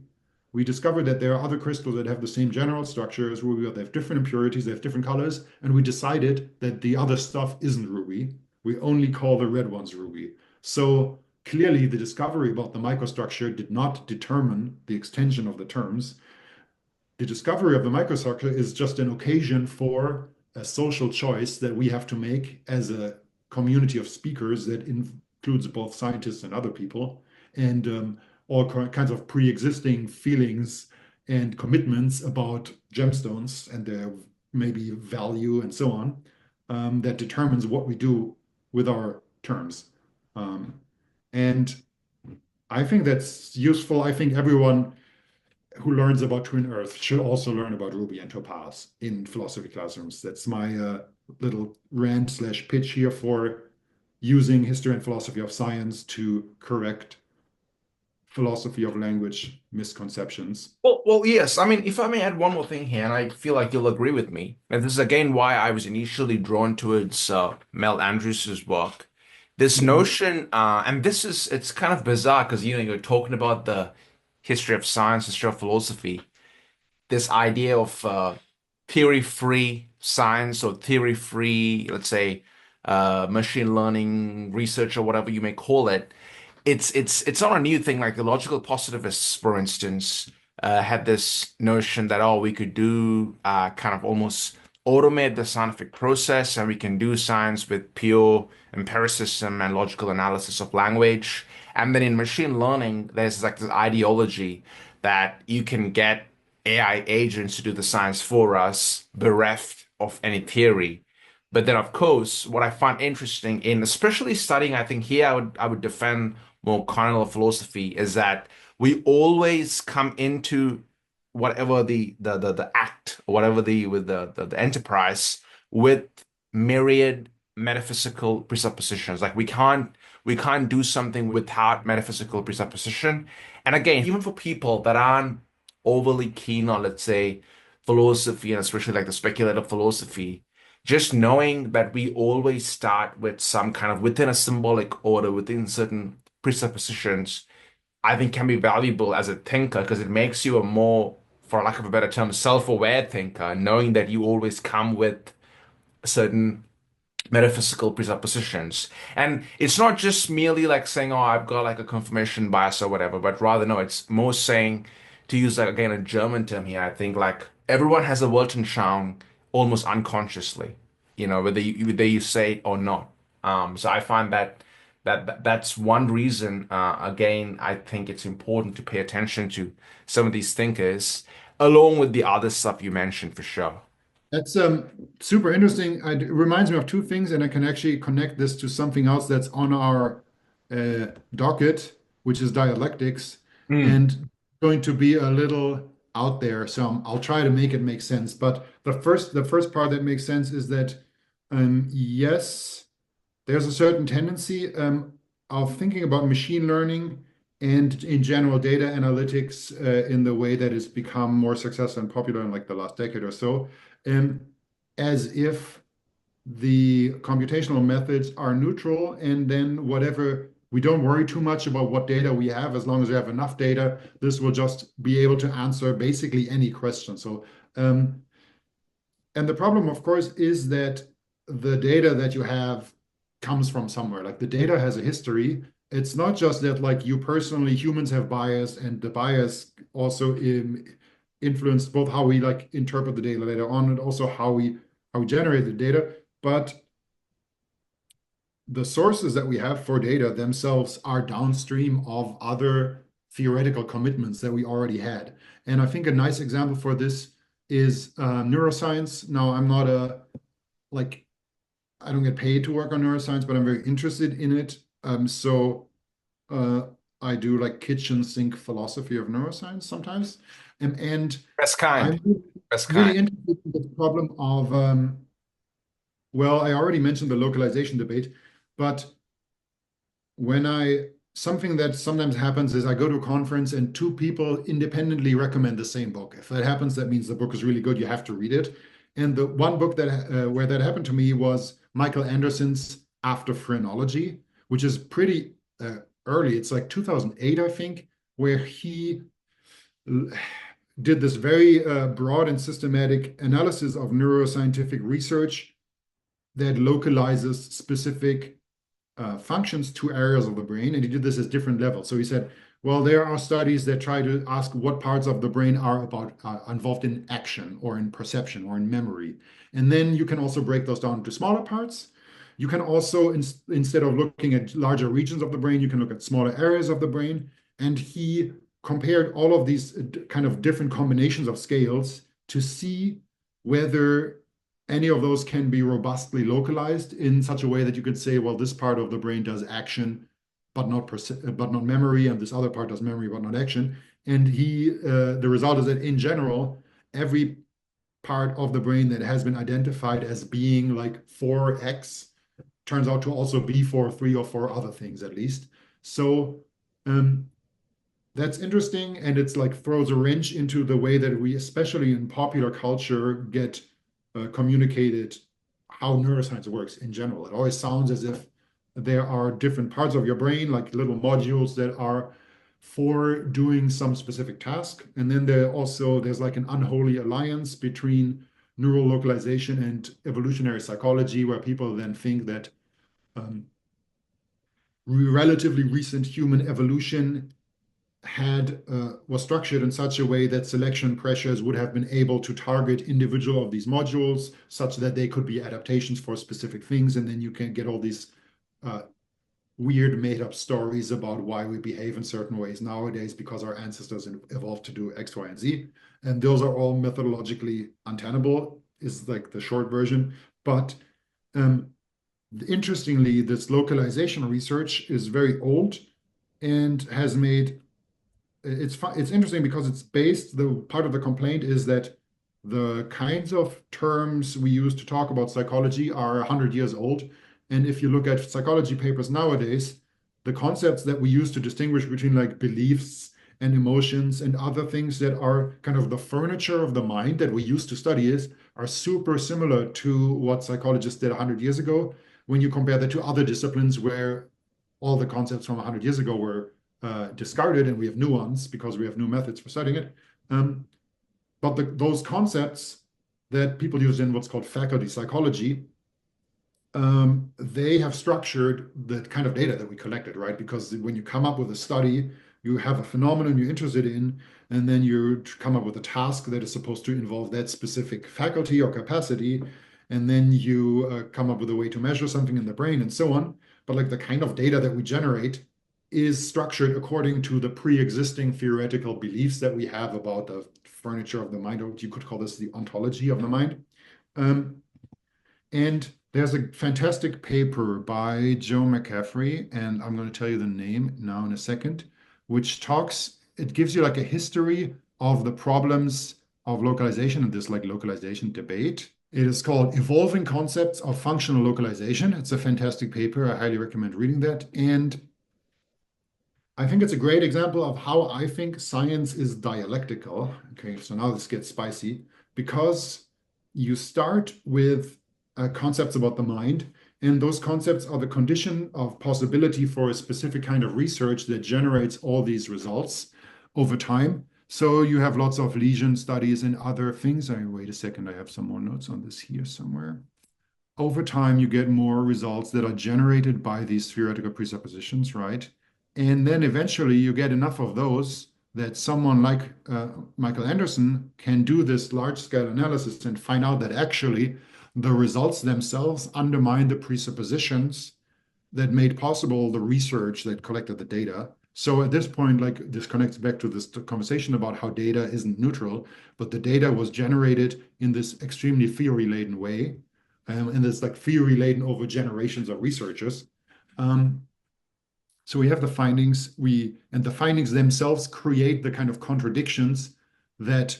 Speaker 2: We discovered that there are other crystals that have the same general structure as ruby, but they have different impurities, they have different colors, and we decided that the other stuff isn't ruby. We only call the red ones ruby. So clearly the discovery about the microstructure did not determine the extension of the terms. the discovery of the microstructure is just an occasion for a social choice that we have to make as a community of speakers that includes both scientists and other people, and all kinds of pre-existing feelings and commitments about gemstones and their maybe value and so on, that determines what we do with our terms. And I think that's useful. I think everyone who learns about twin Earth should also learn about Ruby and Topaz in philosophy classrooms. That's my little rant slash pitch here for using history and philosophy of science to correct philosophy of language misconceptions.
Speaker 3: Well, yes. I mean, if I may add one more thing here, and I feel like you'll agree with me, and this is again why I was initially drawn towards Mel Andrews's work. This notion, and it's kind of bizarre because you're talking about the history of science, history of philosophy, this idea of theory-free science or theory-free, let's say, machine learning research or whatever you may call it. It's not a new thing. Like the logical positivists, for instance, had this notion that we could do kind of almost automate the scientific process, and we can do science with pure empiricism and logical analysis of language. And then in machine learning, there's like this ideology that you can get AI agents to do the science for us, bereft of any theory. But then, of course, what I find interesting in especially studying, I think here I would defend more continental philosophy is that we always come into whatever the act, whatever the enterprise with myriad metaphysical presuppositions. Like we can't do something without metaphysical presupposition. And again, even for people that aren't overly keen on, let's say, philosophy and especially like the speculative philosophy, just knowing that we always start with some kind of within a symbolic order, within certain presuppositions, I think can be valuable as a thinker because it makes you a more, for lack of a better term, self-aware thinker, knowing that you always come with certain metaphysical presuppositions. And it's not just merely like saying, I've got like a confirmation bias or whatever, but rather, no, it's more saying, to use like again a German term here, I think like everyone has a Weltanschauung almost unconsciously, whether you say it or not. So I find that's one reason, again, I think it's important to pay attention to some of these thinkers, along with the other stuff you mentioned for sure.
Speaker 2: That's super interesting. It reminds me of two things, and I can actually connect this to something else that's on our docket, which is dialectics,
Speaker 3: Mm.
Speaker 2: and going to be a little out there. So I'll try to make it make sense. But the first part that makes sense is that yes, there's a certain tendency of thinking about machine learning and in general data analytics in the way that it's become more successful and popular in like the last decade or so, um, as if the computational methods are neutral, and then whatever, we don't worry too much about what data we have. As long as we have enough data, this will just be able to answer basically any question. So and the problem, of course, is that the data that you have comes from somewhere. Like the data has a history. It's not just that like you personally, humans have bias, and the bias also influenced both how we like interpret the data later on and also how we generate the data. But the sources that we have for data themselves are downstream of other theoretical commitments that we already had. And I think a nice example for this is neuroscience. Now, I'm not I don't get paid to work on neuroscience, but I'm very interested in it. So I do like kitchen sink philosophy of neuroscience sometimes. And
Speaker 3: Best kind.
Speaker 2: I'm
Speaker 3: Best
Speaker 2: really
Speaker 3: kind.
Speaker 2: interested in the problem of, well, I already mentioned the localization debate, but something that sometimes happens is I go to a conference and two people independently recommend the same book. If that happens, that means the book is really good. You have to read it. And the one book that where that happened to me was Michael Anderson's After Phrenology, which is pretty early. It's like 2008, I think, where he did this very broad and systematic analysis of neuroscientific research that localizes specific functions to areas of the brain, and he did this at different levels. So he said, Well, there are studies that try to ask what parts of the brain are involved in action or in perception or in memory. And then you can also break those down into smaller parts. You can also, instead of looking at larger regions of the brain, you can look at smaller areas of the brain. And he compared all of these kind of different combinations of scales to see whether any of those can be robustly localized in such a way that you could say, well, this part of the brain does action but not memory, and this other part does memory but not action. And the result is that in general, every part of the brain that has been identified as being like 4x turns out to also be for 3 or 4 other things at least. So that's interesting, and it's like throws a wrench into the way that we, especially in popular culture, get communicated how neuroscience works in general. It always sounds as if there are different parts of your brain, like little modules that are for doing some specific task. And then there's like an unholy alliance between neural localization and evolutionary psychology, where people then think that relatively recent human evolution was structured in such a way that selection pressures would have been able to target individual of these modules such that they could be adaptations for specific things. And then you can get all these weird made-up stories about why we behave in certain ways nowadays because our ancestors evolved to do X, Y, and Z. And those are all methodologically untenable, is like the short version. But interestingly, this localization research is very old and has made it's interesting because the part of the complaint is that the kinds of terms we use to talk about psychology are 100 years old. And if you look at psychology papers nowadays, the concepts that we use to distinguish between like beliefs and emotions and other things that are kind of the furniture of the mind that we used to study are super similar to what psychologists did 100 years ago when you compare that to other disciplines where all the concepts from 100 years ago were discarded and we have new ones because we have new methods for studying it. But those concepts that people use in what's called faculty psychology, they have structured the kind of data that we collected, right? Because when you come up with a study, you have a phenomenon you're interested in, and then you come up with a task that is supposed to involve that specific faculty or capacity, and then you come up with a way to measure something in the brain and so on. But like the kind of data that we generate is structured according to the pre-existing theoretical beliefs that we have about the furniture of the mind, or you could call this the ontology of the mind. And there's a fantastic paper by Joe McCaffrey, and I'm going to tell you the name now in a second, it gives you like a history of the problems of localization and this like localization debate. It is called Evolving Concepts of Functional Localization. It's a fantastic paper. I highly recommend reading that. And I think it's a great example of how I think science is dialectical. Okay, so now this gets spicy because you start with concepts about the mind, and those concepts are the condition of possibility for a specific kind of research that generates all these results over time. So you have lots of lesion studies and other things. Wait a second, I have some more notes on this here somewhere. Over time, you get more results that are generated by these theoretical presuppositions, right? And then eventually you get enough of those that someone like Michael Anderson can do this large-scale analysis and find out that actually the results themselves undermine the presuppositions that made possible the research that collected the data. So at this point, like this connects back to this conversation about how data isn't neutral, but the data was generated in this extremely theory-laden way, and it's like theory-laden over generations of researchers. So we have the findings, and the findings themselves create the kind of contradictions that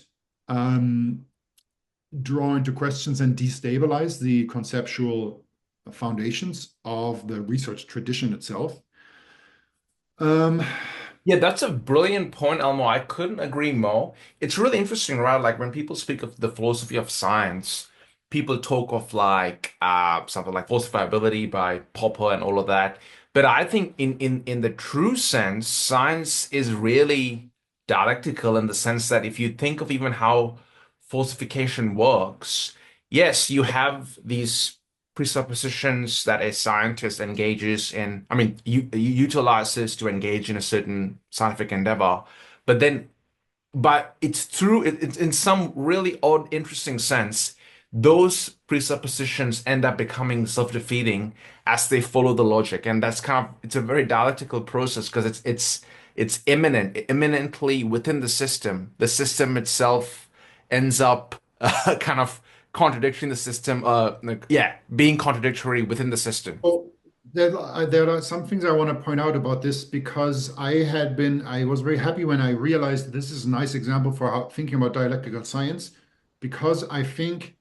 Speaker 2: draw into questions and destabilize the conceptual foundations of the research tradition itself.
Speaker 3: Yeah, that's a brilliant point, Elmo. I couldn't agree more. It's really interesting, right? Like when people speak of the philosophy of science, people talk of like something like falsifiability by Popper and all of that. But I think in the true sense, science is really dialectical in the sense that if you think of even how falsification works, yes, you have these presuppositions that a scientist engages in, I mean, you utilizes to engage in a certain scientific endeavor, but then but it's true it's in some really odd, interesting sense, those presuppositions end up becoming self-defeating as they follow the logic. And that's kind of it's a very dialectical process because it's imminently within the system. The system itself ends up kind of contradicting the system, like, yeah, being contradictory within the system.
Speaker 2: Well, there are some things I want to point out about this because I was very happy when I realized this is a nice example for how thinking about dialectical science, because I think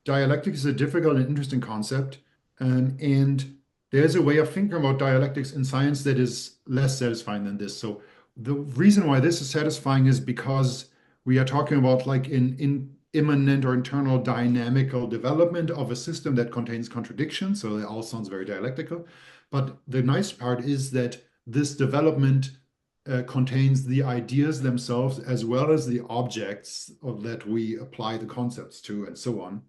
Speaker 2: dialectics is a difficult and interesting concept. And there's a way of thinking about dialectics in science that is less satisfying than this. So the reason why this is satisfying is because we are talking about like in immanent or internal dynamical development of a system that contains contradictions. So it all sounds very dialectical. But the nice part is that this development contains the ideas themselves as well as the objects that we apply the concepts to and so on.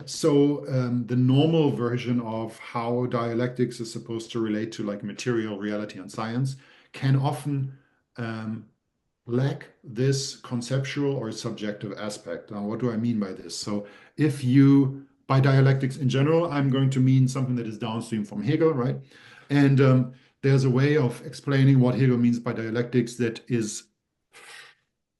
Speaker 2: So the normal version of how dialectics is supposed to relate to like material reality and science can often lack this conceptual or subjective aspect. Now, what do I mean by this? So if you, by dialectics in general, I'm going to mean something that is downstream from Hegel, right? And there's a way of explaining what Hegel means by dialectics that is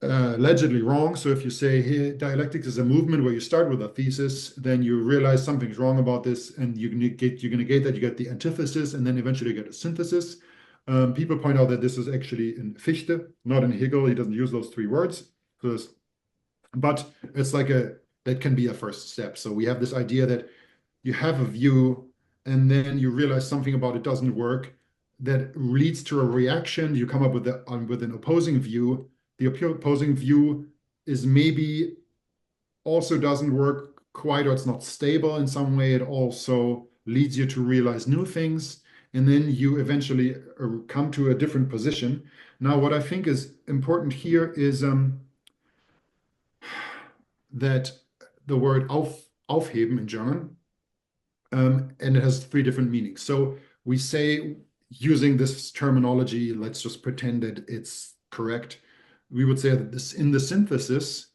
Speaker 2: allegedly wrong. So if you say here, dialectics is a movement where you start with a thesis, then you realize something's wrong about this, and you negate that, you get the antithesis, and then eventually you get a synthesis. People point out that this is actually in Fichte, not in Hegel. He doesn't use those three words. But it's like that can be a first step. So we have this idea that you have a view, and then you realize something about it doesn't work. That leads to a reaction. You come up with an opposing view. The opposing view is maybe also doesn't work quite, or it's not stable in some way. It also leads you to realize new things. And then you eventually come to a different position. Now, what I think is important here is that the word aufheben in German, and it has three different meanings. So we say, using this terminology, let's just pretend that it's correct. We would say that this in the synthesis,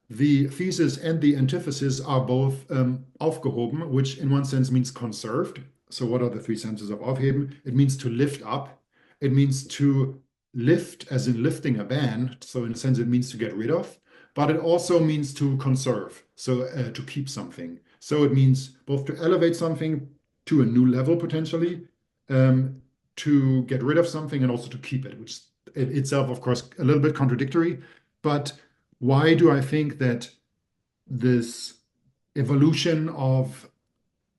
Speaker 2: the thesis and the antithesis are both aufgehoben, which in one sense means conserved. So what are the three senses of aufheben? It means to lift up. It means to lift, as in lifting a band. So in a sense, it means to get rid of. But it also means to conserve, so to keep something. So it means both to elevate something to a new level potentially, to get rid of something, and also to keep it, which itself, of course, a little bit contradictory. But why do I think that this evolution of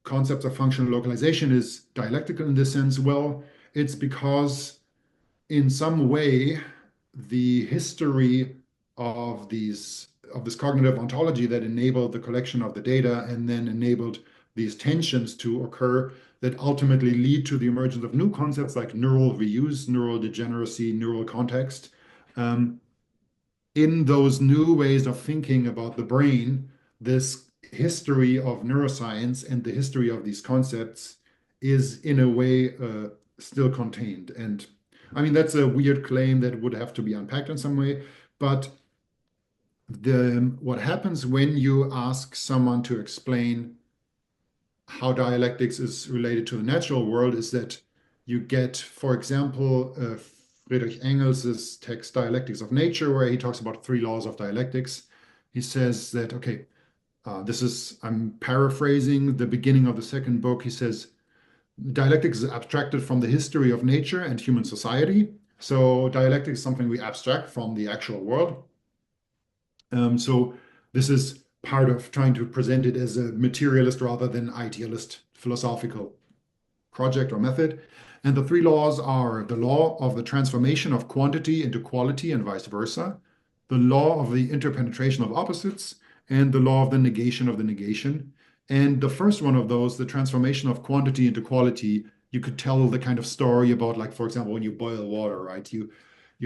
Speaker 2: concepts of functional localization is dialectical in this sense? Well, it's because in some way the history of this cognitive ontology that enabled the collection of the data and then enabled these tensions to occur that ultimately lead to the emergence of new concepts like neural reuse, neural degeneracy, neural context. In those new ways of thinking about the brain, this history of neuroscience and the history of these concepts is in a way still contained. And I mean, that's a weird claim that would have to be unpacked in some way, but what happens when you ask someone to explain how dialectics is related to the natural world is that you get, for example, Friedrich Engels's text Dialectics of Nature, where he talks about three laws of dialectics. He says that, okay, I'm paraphrasing the beginning of the second book. He says, dialectics is abstracted from the history of nature and human society. So dialectics is something we abstract from the actual world. So this is part of trying to present it as a materialist rather than idealist philosophical project or method. And the three laws are the law of the transformation of quantity into quality and vice versa, the law of the interpenetration of opposites, and the law of the negation of the negation. And the first one of those, the transformation of quantity into quality, you could tell the kind of story about, like, for example, when you boil water, right? You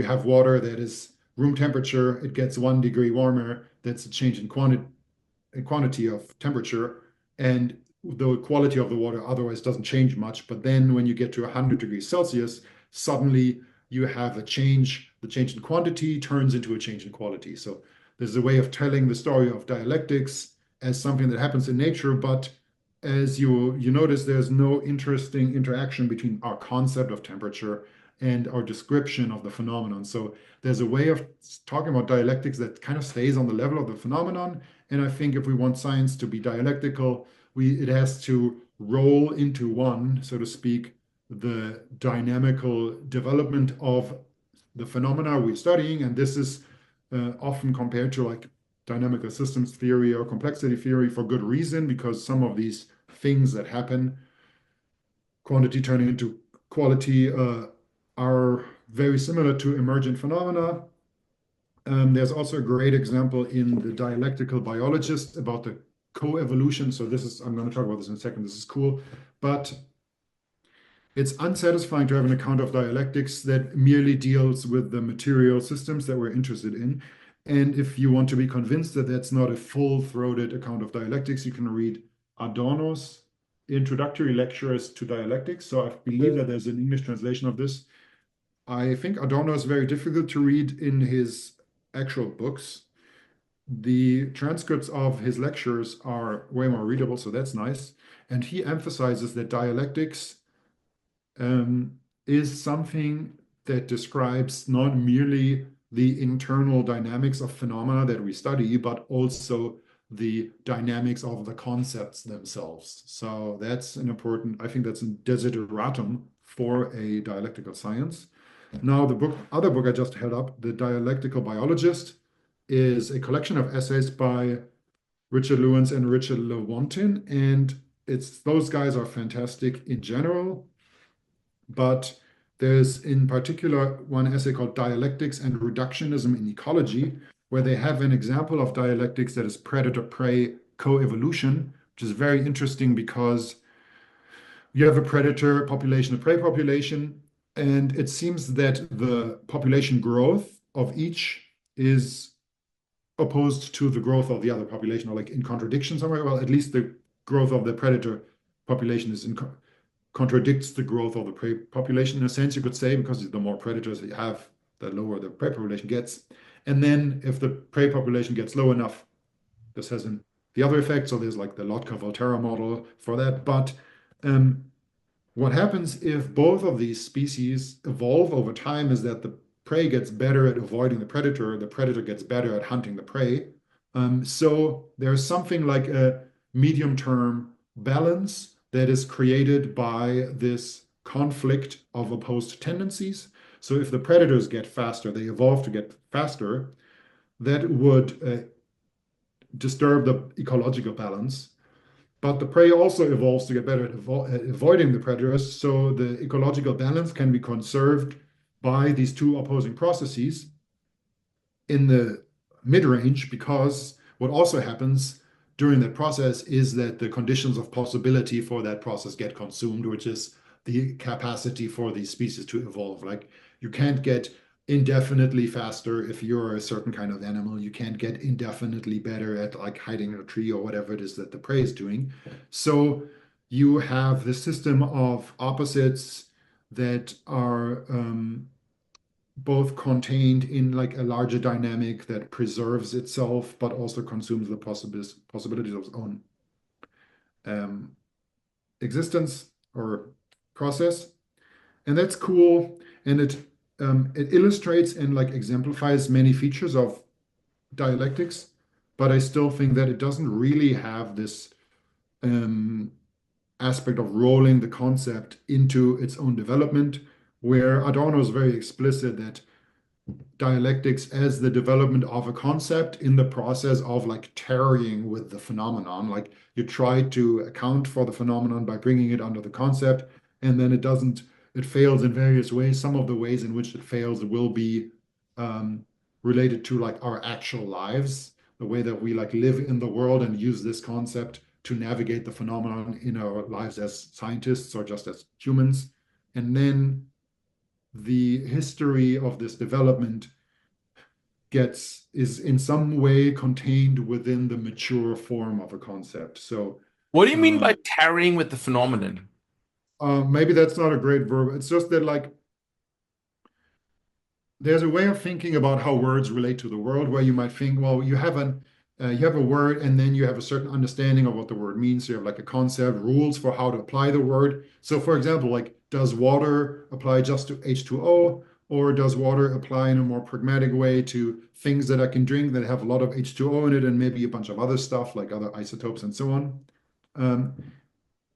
Speaker 2: have water that is room temperature, it gets 1 degree warmer. That's a change in quantity of temperature. And the quality of the water otherwise doesn't change much. But then when you get to 100 degrees Celsius, suddenly you have a change. The change in quantity turns into a change in quality. So there's a way of telling the story of dialectics as something that happens in nature, but as you notice, there's no interesting interaction between our concept of temperature and our description of the phenomenon. So there's a way of talking about dialectics that kind of stays on the level of the phenomenon. And I think if we want science to be dialectical, it has to roll into one, so to speak, the dynamical development of the phenomena we're studying. And this is often compared to like dynamical systems theory or complexity theory for good reason, because some of these things that happen, quantity turning into quality, are very similar to emergent phenomena. There's also a great example in the Dialectical biologist about the co-evolution. So I'm going to talk about this in a second. This is cool, but it's unsatisfying to have an account of dialectics that merely deals with the material systems that we're interested in. And if you want to be convinced that that's not a full-throated account of dialectics, you can read Adorno's Introductory Lectures to Dialectics. So I believe that there's an English translation of this. I think Adorno is very difficult to read in his actual books. The transcripts of his lectures are way more readable, so that's nice. And he emphasizes that dialectics is something that describes not merely the internal dynamics of phenomena that we study, but also the dynamics of the concepts themselves. So that's I think that's a desideratum for a dialectical science. Now, other book I just held up, The Dialectical Biologist, is a collection of essays by Richard Lewins and Richard Lewontin, and those guys are fantastic in general. But there's in particular one essay called Dialectics and Reductionism in Ecology, where they have an example of dialectics that is predator-prey co-evolution, which is very interesting because you have a predator population, a prey population, and it seems that the population growth of each is opposed to the growth of the other population, or like in contradiction somewhere. Well, at least the growth of the predator population contradicts the growth of the prey population in a sense, you could say, because the more predators you have, the lower the prey population gets. And then if the prey population gets low enough, this has the other effect. So there's like the Lotka-Volterra model for that. But what happens if both of these species evolve over time is that the prey gets better at avoiding the predator gets better at hunting the prey. So there's something like a medium-term balance that is created by this conflict of opposed tendencies. So if the predators get faster, they evolve to get faster, that would disturb the ecological balance. But the prey also evolves to get better at avoiding the predators, so the ecological balance can be conserved by these two opposing processes in the mid-range, because what also happens during that process is that the conditions of possibility for that process get consumed, which is the capacity for these species to evolve. Like you can't get indefinitely faster if you're a certain kind of animal. You can't get indefinitely better at like hiding in a tree or whatever it is that the prey is doing. So you have this system of opposites that are both contained in like a larger dynamic that preserves itself, but also consumes the possibilities of its own existence or process. And that's cool. And it illustrates and like exemplifies many features of dialectics, but I still think that it doesn't really have this aspect of rolling the concept into its own development, where Adorno is very explicit that dialectics as the development of a concept in the process of like tarrying with the phenomenon. Like you try to account for the phenomenon by bringing it under the concept, and then it fails in various ways. Some of the ways in which it fails will be related to like our actual lives, the way that we like live in the world and use this concept to navigate the phenomenon in our lives as scientists or just as humans. And then the history of this development is in some way contained within the mature form of a concept. So
Speaker 3: What do you mean
Speaker 2: Uh,
Speaker 3: by tarrying with the phenomenon?
Speaker 2: Maybe that's not a great verb. It's just that like there's a way of thinking about how words relate to the world where you might think, well, you have a word and then you have a certain understanding of what the word means. You have like a concept, rules for how to apply the word. So for example, like does water apply just to H2O, or does water apply in a more pragmatic way to things that I can drink that have a lot of H2O in it and maybe a bunch of other stuff like other isotopes and so on. Um,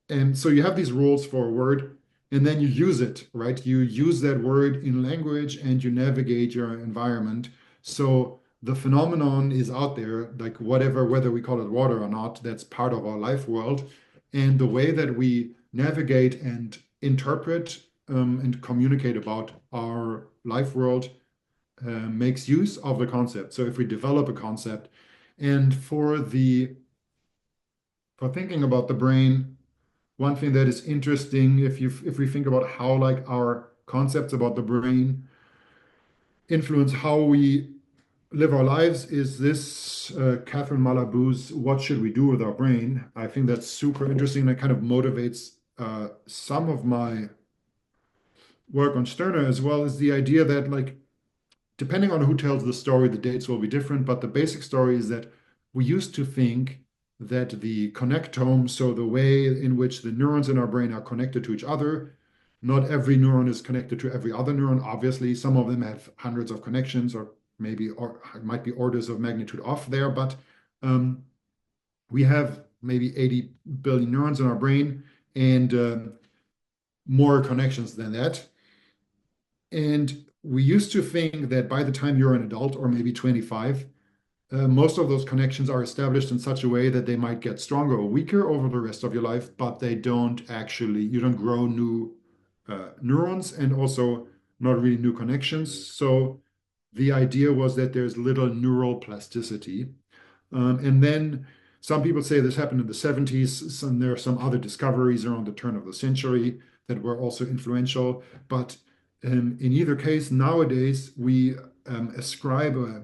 Speaker 2: and so you have these rules for a word, and then you use it, right? You use that word in language and you navigate your environment. So the phenomenon is out there, like whatever, whether we call it water or not, that's part of our life world. And the way that we navigate and interpret and communicate about our life world makes use of the concept. So if we develop a concept, and for thinking about the brain, one thing that is interesting, if we think about how like our concepts about the brain influence how we live our lives, is this Catherine Malabou's "What Should We Do with Our Brain?" I think that's super interesting. That kind of motivates some of my work on Stirner, as well as the idea that like depending on who tells the story, the dates will be different. But the basic story is that we used to think that the connectome, so the way in which the neurons in our brain are connected to each other, not every neuron is connected to every other neuron. Obviously, some of them have hundreds of connections, or maybe or it might be orders of magnitude off there. But um, we have maybe 80 billion neurons in our brain, and more connections than that. And we used to think that by the time you're an adult, or maybe 25, most of those connections are established in such a way that they might get stronger or weaker over the rest of your life, but you don't grow new neurons, and also not really new connections. So the idea was that there's little neural plasticity. And then some people say this happened in the 70s. There are some other discoveries around the turn of the century that were also influential. But in either case, nowadays we ascribe a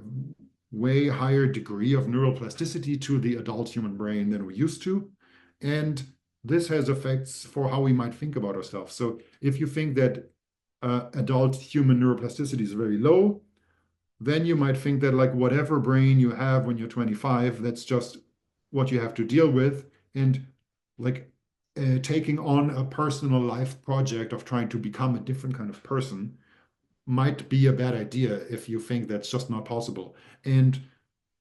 Speaker 2: way higher degree of neural plasticity to the adult human brain than we used to. And this has effects for how we might think about ourselves. So if you think that adult human neuroplasticity is very low, then you might think that like whatever brain you have when you're 25, that's just what you have to deal with. And like taking on a personal life project of trying to become a different kind of person might be a bad idea if you think that's just not possible. And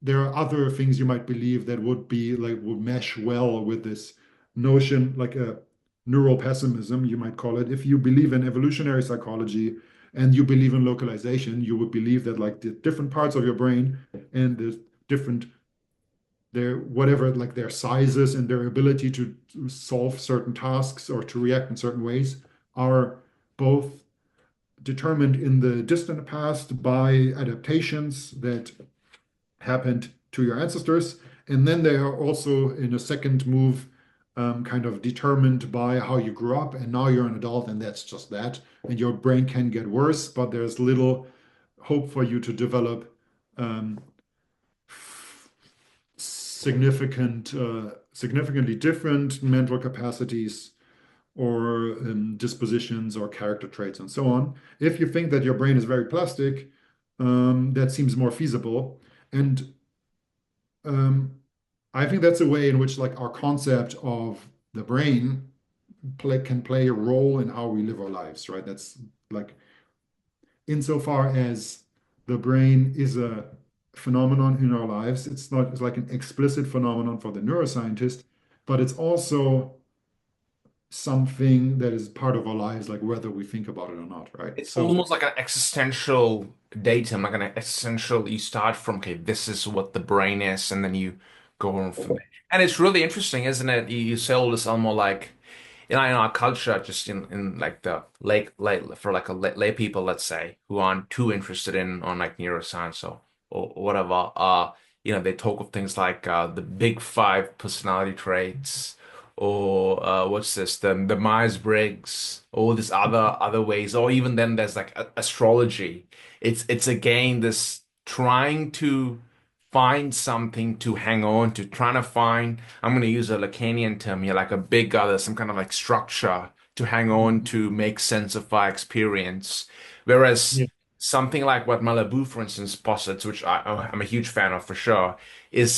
Speaker 2: there are other things you might believe that would mesh well with this notion, like a neural pessimism, you might call it. If you believe in evolutionary psychology and you believe in localization, you would believe that like the different parts of your brain and the different their sizes and their ability to solve certain tasks or to react in certain ways are both determined in the distant past by adaptations that happened to your ancestors. And then they are also in a second move, kind of determined by how you grew up. And now you're an adult, and that's just that. And your brain can get worse, but there's little hope for you to develop um, significantly different mental capacities or dispositions or character traits and so on. If you think that your brain is very plastic, that seems more feasible. And um, I think that's a way in which like our concept of the brain can play a role in how we live our lives, right? That's like insofar as the brain is a phenomenon in our lives, it's like an explicit phenomenon for the neuroscientist, but it's also something that is part of our lives, like whether we think about it or not, right?
Speaker 3: It's
Speaker 2: So
Speaker 3: almost like an existential datum, like an existential, you start from, okay, this is what the brain is, and then you go on from there. And it's really interesting, isn't it? You say all this almost like in our culture, just in like the late for like a lay people, let's say, who aren't too interested in on like neuroscience or whatever, they talk of things like the big five personality traits, or what's this, the Myers-Briggs, all these other ways, or even then there's like astrology. It's again this trying to find something to hang on to, trying to find, I'm going to use a Lacanian term here, like a big other, some kind of like structure to hang on to make sense of our experience. Whereas
Speaker 2: Yeah.
Speaker 3: something like what Malabou, for instance, posits, which I'm a huge fan of for sure, is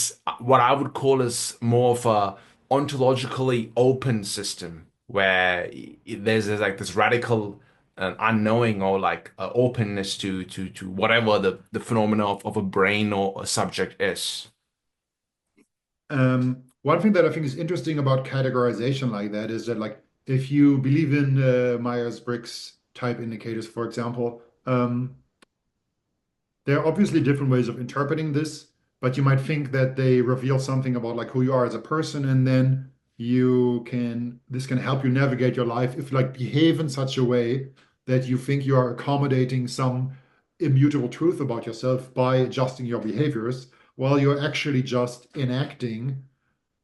Speaker 3: what I would call as more of a ontologically open system where there's like this radical unknowing or like openness to whatever the phenomena of a brain or a subject is.
Speaker 2: One thing that I think is interesting about categorization like that is that, like, if you believe in Myers-Briggs type indicators, for example, there are obviously different ways of interpreting this, but you might think that they reveal something about like who you are as a person, and then this can help you navigate your life if you like behave in such a way that you think you are accommodating some immutable truth about yourself by adjusting your behaviors, while you're actually just enacting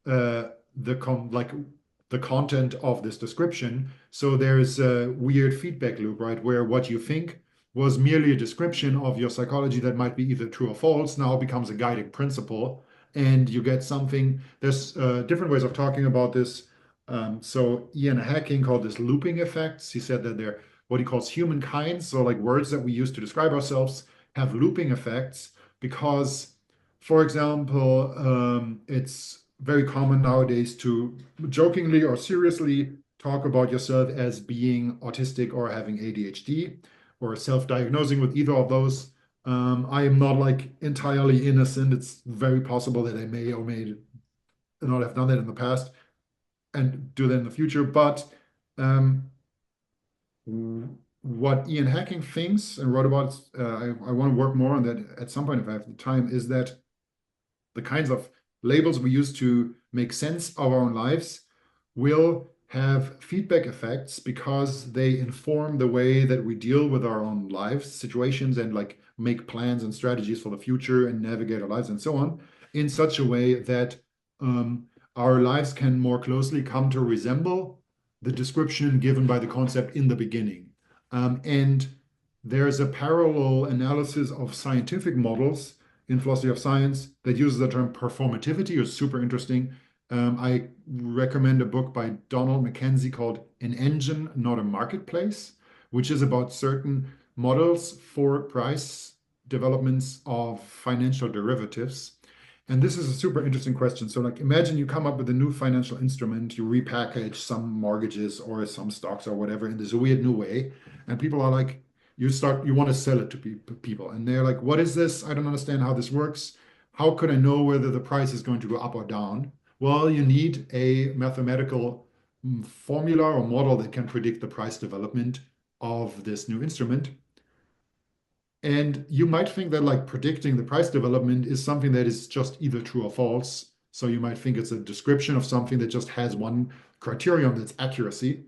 Speaker 2: uh, the content of this description. So there's a weird feedback loop, right? Where what you think was merely a description of your psychology that might be either true or false now becomes a guiding principle, and you get something. There's different ways of talking about this. So Ian Hacking called this looping effects. He said that they're what he calls humankind. So like words that we use to describe ourselves have looping effects because, for example, it's very common nowadays to jokingly or seriously talk about yourself as being autistic or having ADHD or self-diagnosing with either of those. I am not like entirely innocent. It's very possible that I may or may not have done that in the past and do that in the future. But um, what Ian Hacking thinks and wrote about, I want to work more on that at some point if I have the time, is that the kinds of labels we use to make sense of our own lives will have feedback effects because they inform the way that we deal with our own lives, situations, and like make plans and strategies for the future and navigate our lives and so on in such a way that our lives can more closely come to resemble the description given by the concept in the beginning. And there's a parallel analysis of scientific models in philosophy of science that uses the term performativity. It's super interesting. I recommend a book by Donald Mackenzie called An Engine, Not a Marketplace, which is about certain models for price developments of financial derivatives. And this is a super interesting question. So, like, imagine you come up with a new financial instrument, you repackage some mortgages or some stocks or whatever in this weird new way, and people are like, you want to sell it to people, and they're like, "What is this? I don't understand how this works. How could I know whether the price is going to go up or down?" Well, you need a mathematical formula or model that can predict the price development of this new instrument. And you might think that like predicting the price development is something that is just either true or false. So you might think it's a description of something that just has one criterion, that's accuracy.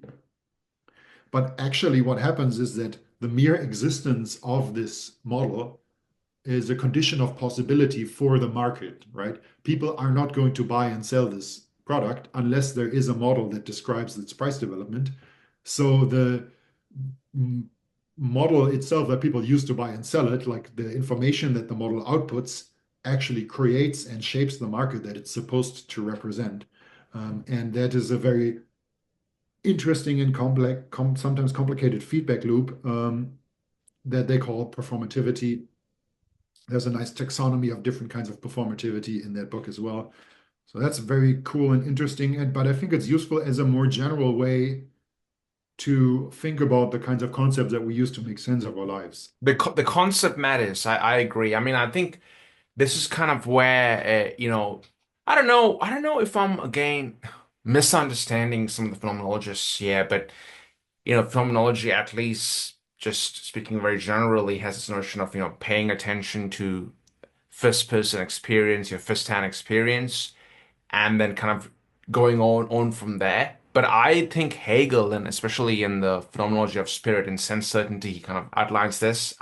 Speaker 2: But actually, what happens is that the mere existence of this model is a condition of possibility for the market, right? People are not going to buy and sell this product unless there is a model that describes its price development. So the model itself that people use to buy and sell it, like the information that the model outputs, actually creates and shapes the market that it's supposed to represent. And that is a very interesting and complex, sometimes complicated feedback loop that they call performativity. There's a nice taxonomy of different kinds of performativity in that book as well. So that's very cool and interesting. But I think it's useful as a more general way to think about the kinds of concepts that we use to make sense of our lives.
Speaker 3: The concept matters. I agree. I mean, I think this is kind of where I don't know if I'm again misunderstanding some of the phenomenologists here, but phenomenology, at least just speaking very generally, has this notion of paying attention to first person experience, your first hand experience, and then kind of going on from there. But I think Hegel, and especially in the phenomenology of spirit and sense certainty, he kind of outlines this,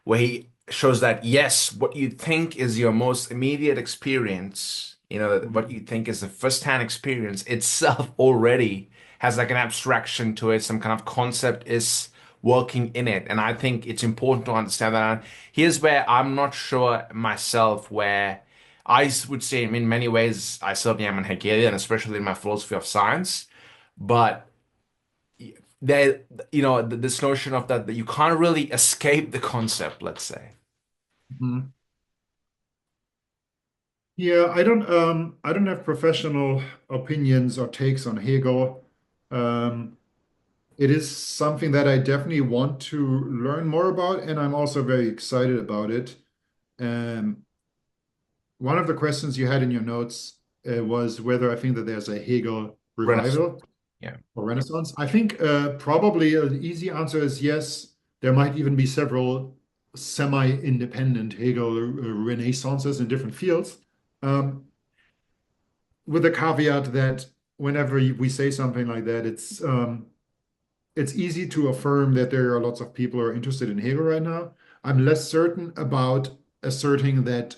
Speaker 3: where he shows that yes, what you think is your most immediate experience, that what you think is the first-hand experience itself already has like an abstraction to it. Some kind of concept is working in it. And I think it's important to understand that. Here's where I'm not sure myself, where would say in many ways I certainly am an Hegelian, especially in my philosophy of science. But there, this notion of that you can't really escape the concept, let's say.
Speaker 2: Mhm. Yeah, I don't have professional opinions or takes on Hegel. Um, it is something that I definitely want to learn more about, and I'm also very excited about it. Um, One of the questions you had in your notes was whether I think that there's a Hegel
Speaker 3: Renaissance.
Speaker 2: revival
Speaker 3: Yeah.
Speaker 2: or Renaissance. I think probably an easy answer is yes. There might even be several semi-independent Hegel renaissances in different fields. Um, with the caveat that whenever we say something like that, it's easy to affirm that there are lots of people who are interested in Hegel right now. I'm less certain about asserting that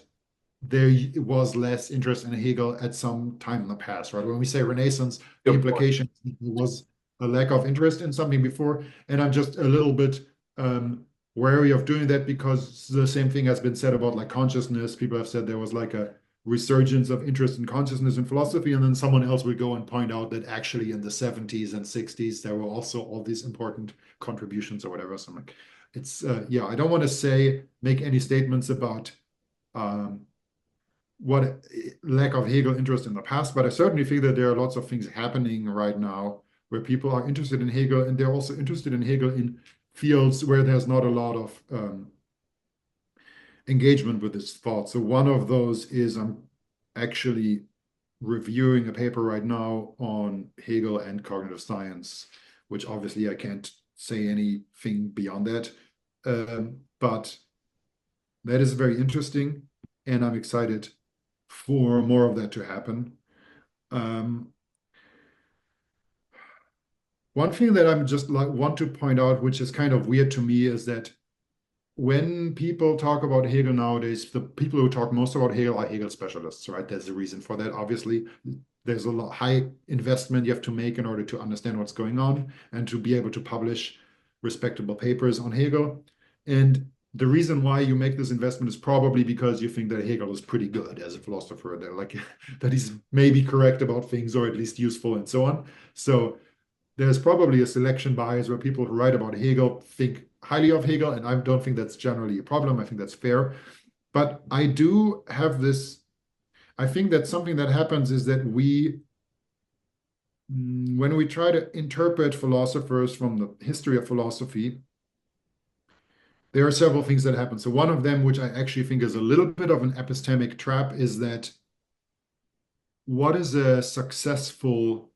Speaker 2: there was less interest in Hegel at some time in the past, right? When we say Renaissance, the
Speaker 3: Good point.
Speaker 2: implication was a lack of interest in something before, and I'm just a little bit wary of doing that because the same thing has been said about like consciousness. People have said there was like a resurgence of interest in consciousness in philosophy, and then someone else will go and point out that actually in the 70s and 60s there were also all these important contributions or whatever. So I'm like, it's yeah, I don't want to say make any statements about um, what lack of Hegel interest in the past, but I certainly feel that there are lots of things happening right now where people are interested in Hegel, and they're also interested in Hegel in fields where there's not a lot of engagement with his thought. So one of those is I'm actually reviewing a paper right now on Hegel and cognitive science, which obviously I can't say anything beyond that. But that is very interesting, and I'm excited for more of that to happen. Um, One thing that I'm just like want to point out, which is kind of weird to me, is that when people talk about Hegel nowadays, the people who talk most about Hegel are Hegel specialists, right? There's a reason for that. Obviously, there's a high investment you have to make in order to understand what's going on and to be able to publish respectable papers on Hegel. And the reason why you make this investment is probably because you think that Hegel is pretty good as a philosopher, that like that he's maybe correct about things or at least useful and so on. So there's probably a selection bias where people who write about Hegel think highly of Hegel, and I don't think that's generally a problem. I think that's fair. But I do have this, I think that something that happens is that when we try to interpret philosophers from the history of philosophy, there are several things that happen. So one of them, which I actually think is a little bit of an epistemic trap, is that what is a successful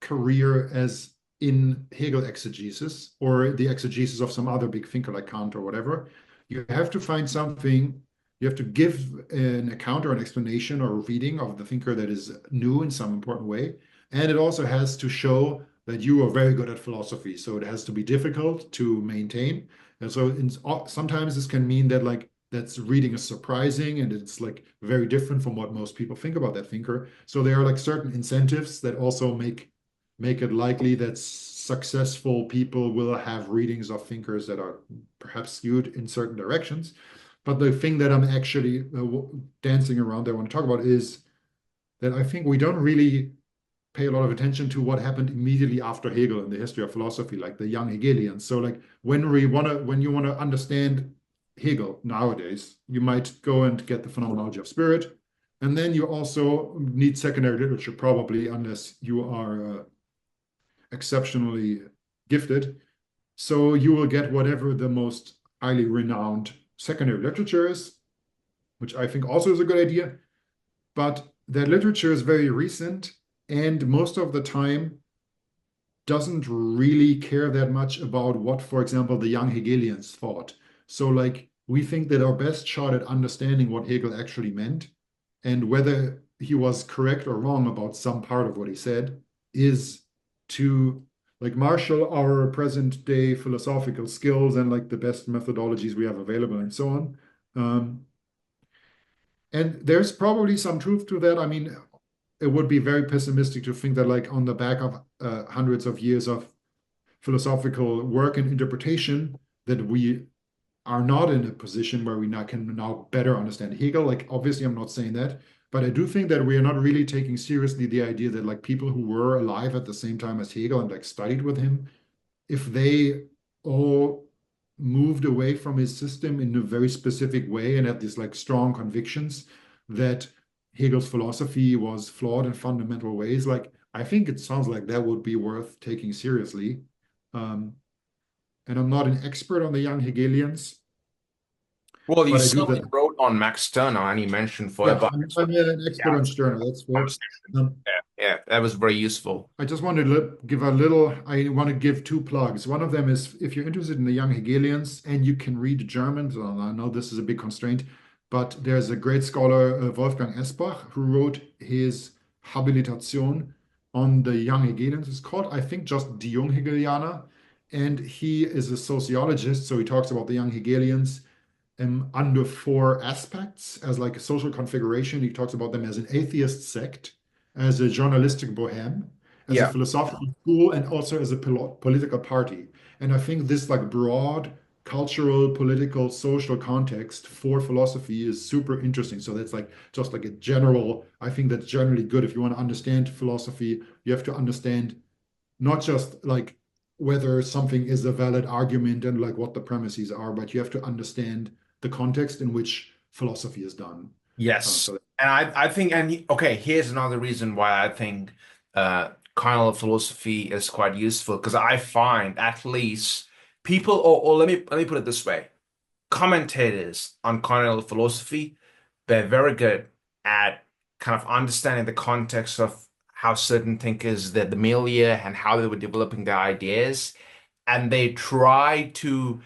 Speaker 2: career as in Hegel exegesis or the exegesis of some other big thinker like Kant or whatever? You have to find something, you have to give an account or an explanation or a reading of the thinker that is new in some important way. And it also has to show that you are very good at philosophy. So it has to be difficult to maintain. And so sometimes this can mean that like that's reading is surprising and it's like very different from what most people think about that thinker. So there are like certain incentives that also make it likely that successful people will have readings of thinkers that are perhaps skewed in certain directions. But the thing that I'm actually dancing around that I want to talk about is that I think we don't really pay a lot of attention to what happened immediately after Hegel in the history of philosophy, like the young Hegelians. So like when you want to understand Hegel nowadays, you might go and get the phenomenology of spirit. And then you also need secondary literature, probably, unless you are exceptionally gifted. So you will get whatever the most highly renowned secondary literature is, which I think also is a good idea. But that literature is very recent and most of the time doesn't really care that much about what, for example, the young Hegelians thought. So like we think that our best shot at understanding what Hegel actually meant and whether he was correct or wrong about some part of what he said is to like marshal our present day philosophical skills and like the best methodologies we have available and so on. And there's probably some truth to that. I mean, it would be very pessimistic to think that like on the back of hundreds of years of philosophical work and interpretation that we are not in a position where we now can now better understand Hegel. Like, obviously, I'm not saying that, but I do think that we are not really taking seriously the idea that like people who were alive at the same time as Hegel and like studied with him, if they all moved away from his system in a very specific way and had these like strong convictions that Hegel's philosophy was flawed in fundamental ways, like I think it sounds like that would be worth taking seriously. Um, and I'm not an expert on the young Hegelians,
Speaker 3: Well, you
Speaker 2: but I do
Speaker 3: certainly
Speaker 2: that.
Speaker 3: wrote on Max Stirner, and he mentioned
Speaker 2: Yeah,
Speaker 3: forever
Speaker 2: I'm an expert on Stirner. That's fair.
Speaker 3: conversation.
Speaker 2: Um,
Speaker 3: Yeah, that was very useful.
Speaker 2: I just wanted to give a little, I want to give two plugs. One of them is if you're interested in the young Hegelians and you can read German, so I know this is a big constraint, but there's a great scholar, Wolfgang Esbach, who wrote his Habilitation on the young Hegelians. It's called, I think, just Die Junghegelianer. And he is a sociologist, so he talks about the young Hegelians under four aspects as like a social configuration. He talks about them as an atheist sect, as a journalistic bohem, as a
Speaker 3: Yeah.
Speaker 2: philosophical school, and also as a political party. And I think this like broad cultural, political, social context for philosophy is super interesting. So that's like just like a general, I think that's generally good. If you want to understand philosophy, you have to understand not just like whether something is a valid argument and like what the premises are, but you have to understand the context in which philosophy is done.
Speaker 3: Yes.
Speaker 2: So
Speaker 3: And I think, okay, here's another reason why I think kernel of philosophy is quite useful, because I find at least people, or let me put it this way, commentators on kernel of philosophy, they're very good at kind of understanding the context of how certain thinkers, the milieu, and how they were developing their ideas, and they try to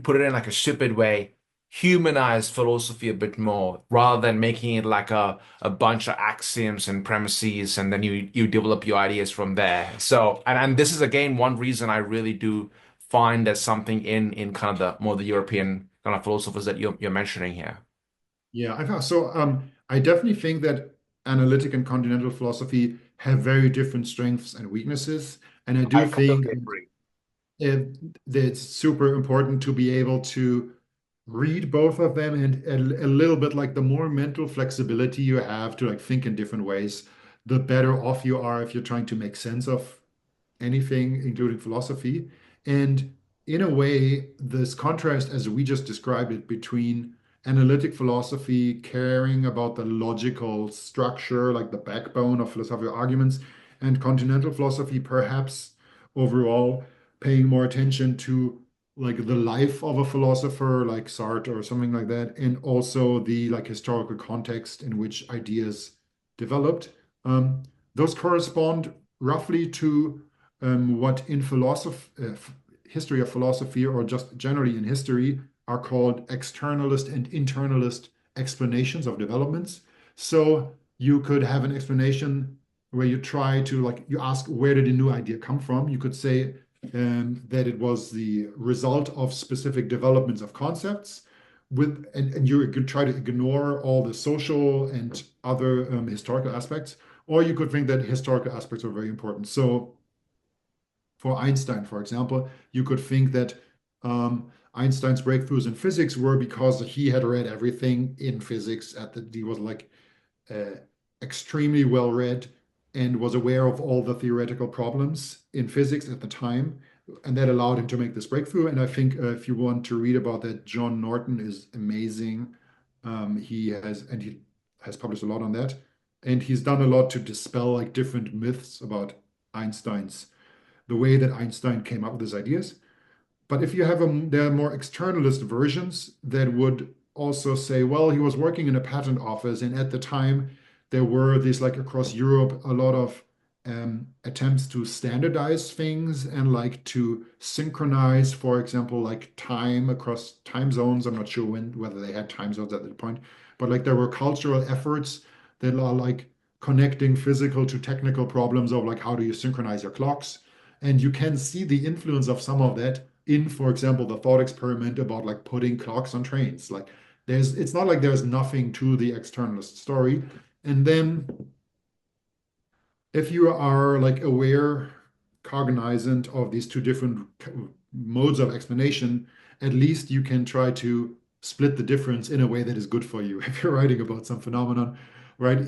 Speaker 3: put it in like a stupid way, humanize philosophy a bit more rather than making it like a bunch of axioms and premises, and then you develop your ideas from there. So, and this is again one reason I really do find there's something in kind of the more the European kind of philosophers that you're mentioning here.
Speaker 2: yeah, I definitely think that analytic and continental philosophy have very different strengths and weaknesses. And I do
Speaker 3: I
Speaker 2: think
Speaker 3: completely agree.
Speaker 2: that it's super important to be able to read both of them and a little bit like the more mental flexibility you have to like think in different ways, the better off you are if you're trying to make sense of anything, including philosophy. And in a way, this contrast, as we just described it, between analytic philosophy, caring about the logical structure, like the backbone of philosophical arguments, and continental philosophy, perhaps overall paying more attention to like the life of a philosopher like Sartre or something like that, and also the like historical context in which ideas developed. Um, those correspond roughly to what in philosophy, history of philosophy, or just generally in history, are called externalist and internalist explanations of developments. So you could have an explanation where you try to like you ask where did a new idea come from? You could say that it was the result of specific developments of concepts and you could try to ignore all the social and other historical aspects, or you could think that historical aspects are very important. So for Einstein, for example, you could think that Einstein's breakthroughs in physics were because he had read everything in physics he was like uh, extremely well read and was aware of all the theoretical problems in physics at the time. And that allowed him to make this breakthrough. And I think if you want to read about that, John Norton is amazing. He has published a lot on that. And he's done a lot to dispel like different myths about Einstein's, the way that Einstein came up with his ideas. But if you have there are more externalist versions that would also say, well, he was working in a patent office, and at the time there were these like across Europe a lot of attempts to standardize things and like to synchronize, for example, like time across time zones. I'm not sure whether they had time zones at that point, but like there were cultural efforts that are like connecting physical to technical problems of like how do you synchronize your clocks. And you can see the influence of some of that in, for example, the thought experiment about like putting clocks on trains. Like it's not like there's nothing to the externalist story. And then if you are like aware cognizant of these two different modes of explanation, at least you can try to split the difference in a way that is good for you if you're writing about some phenomenon, right?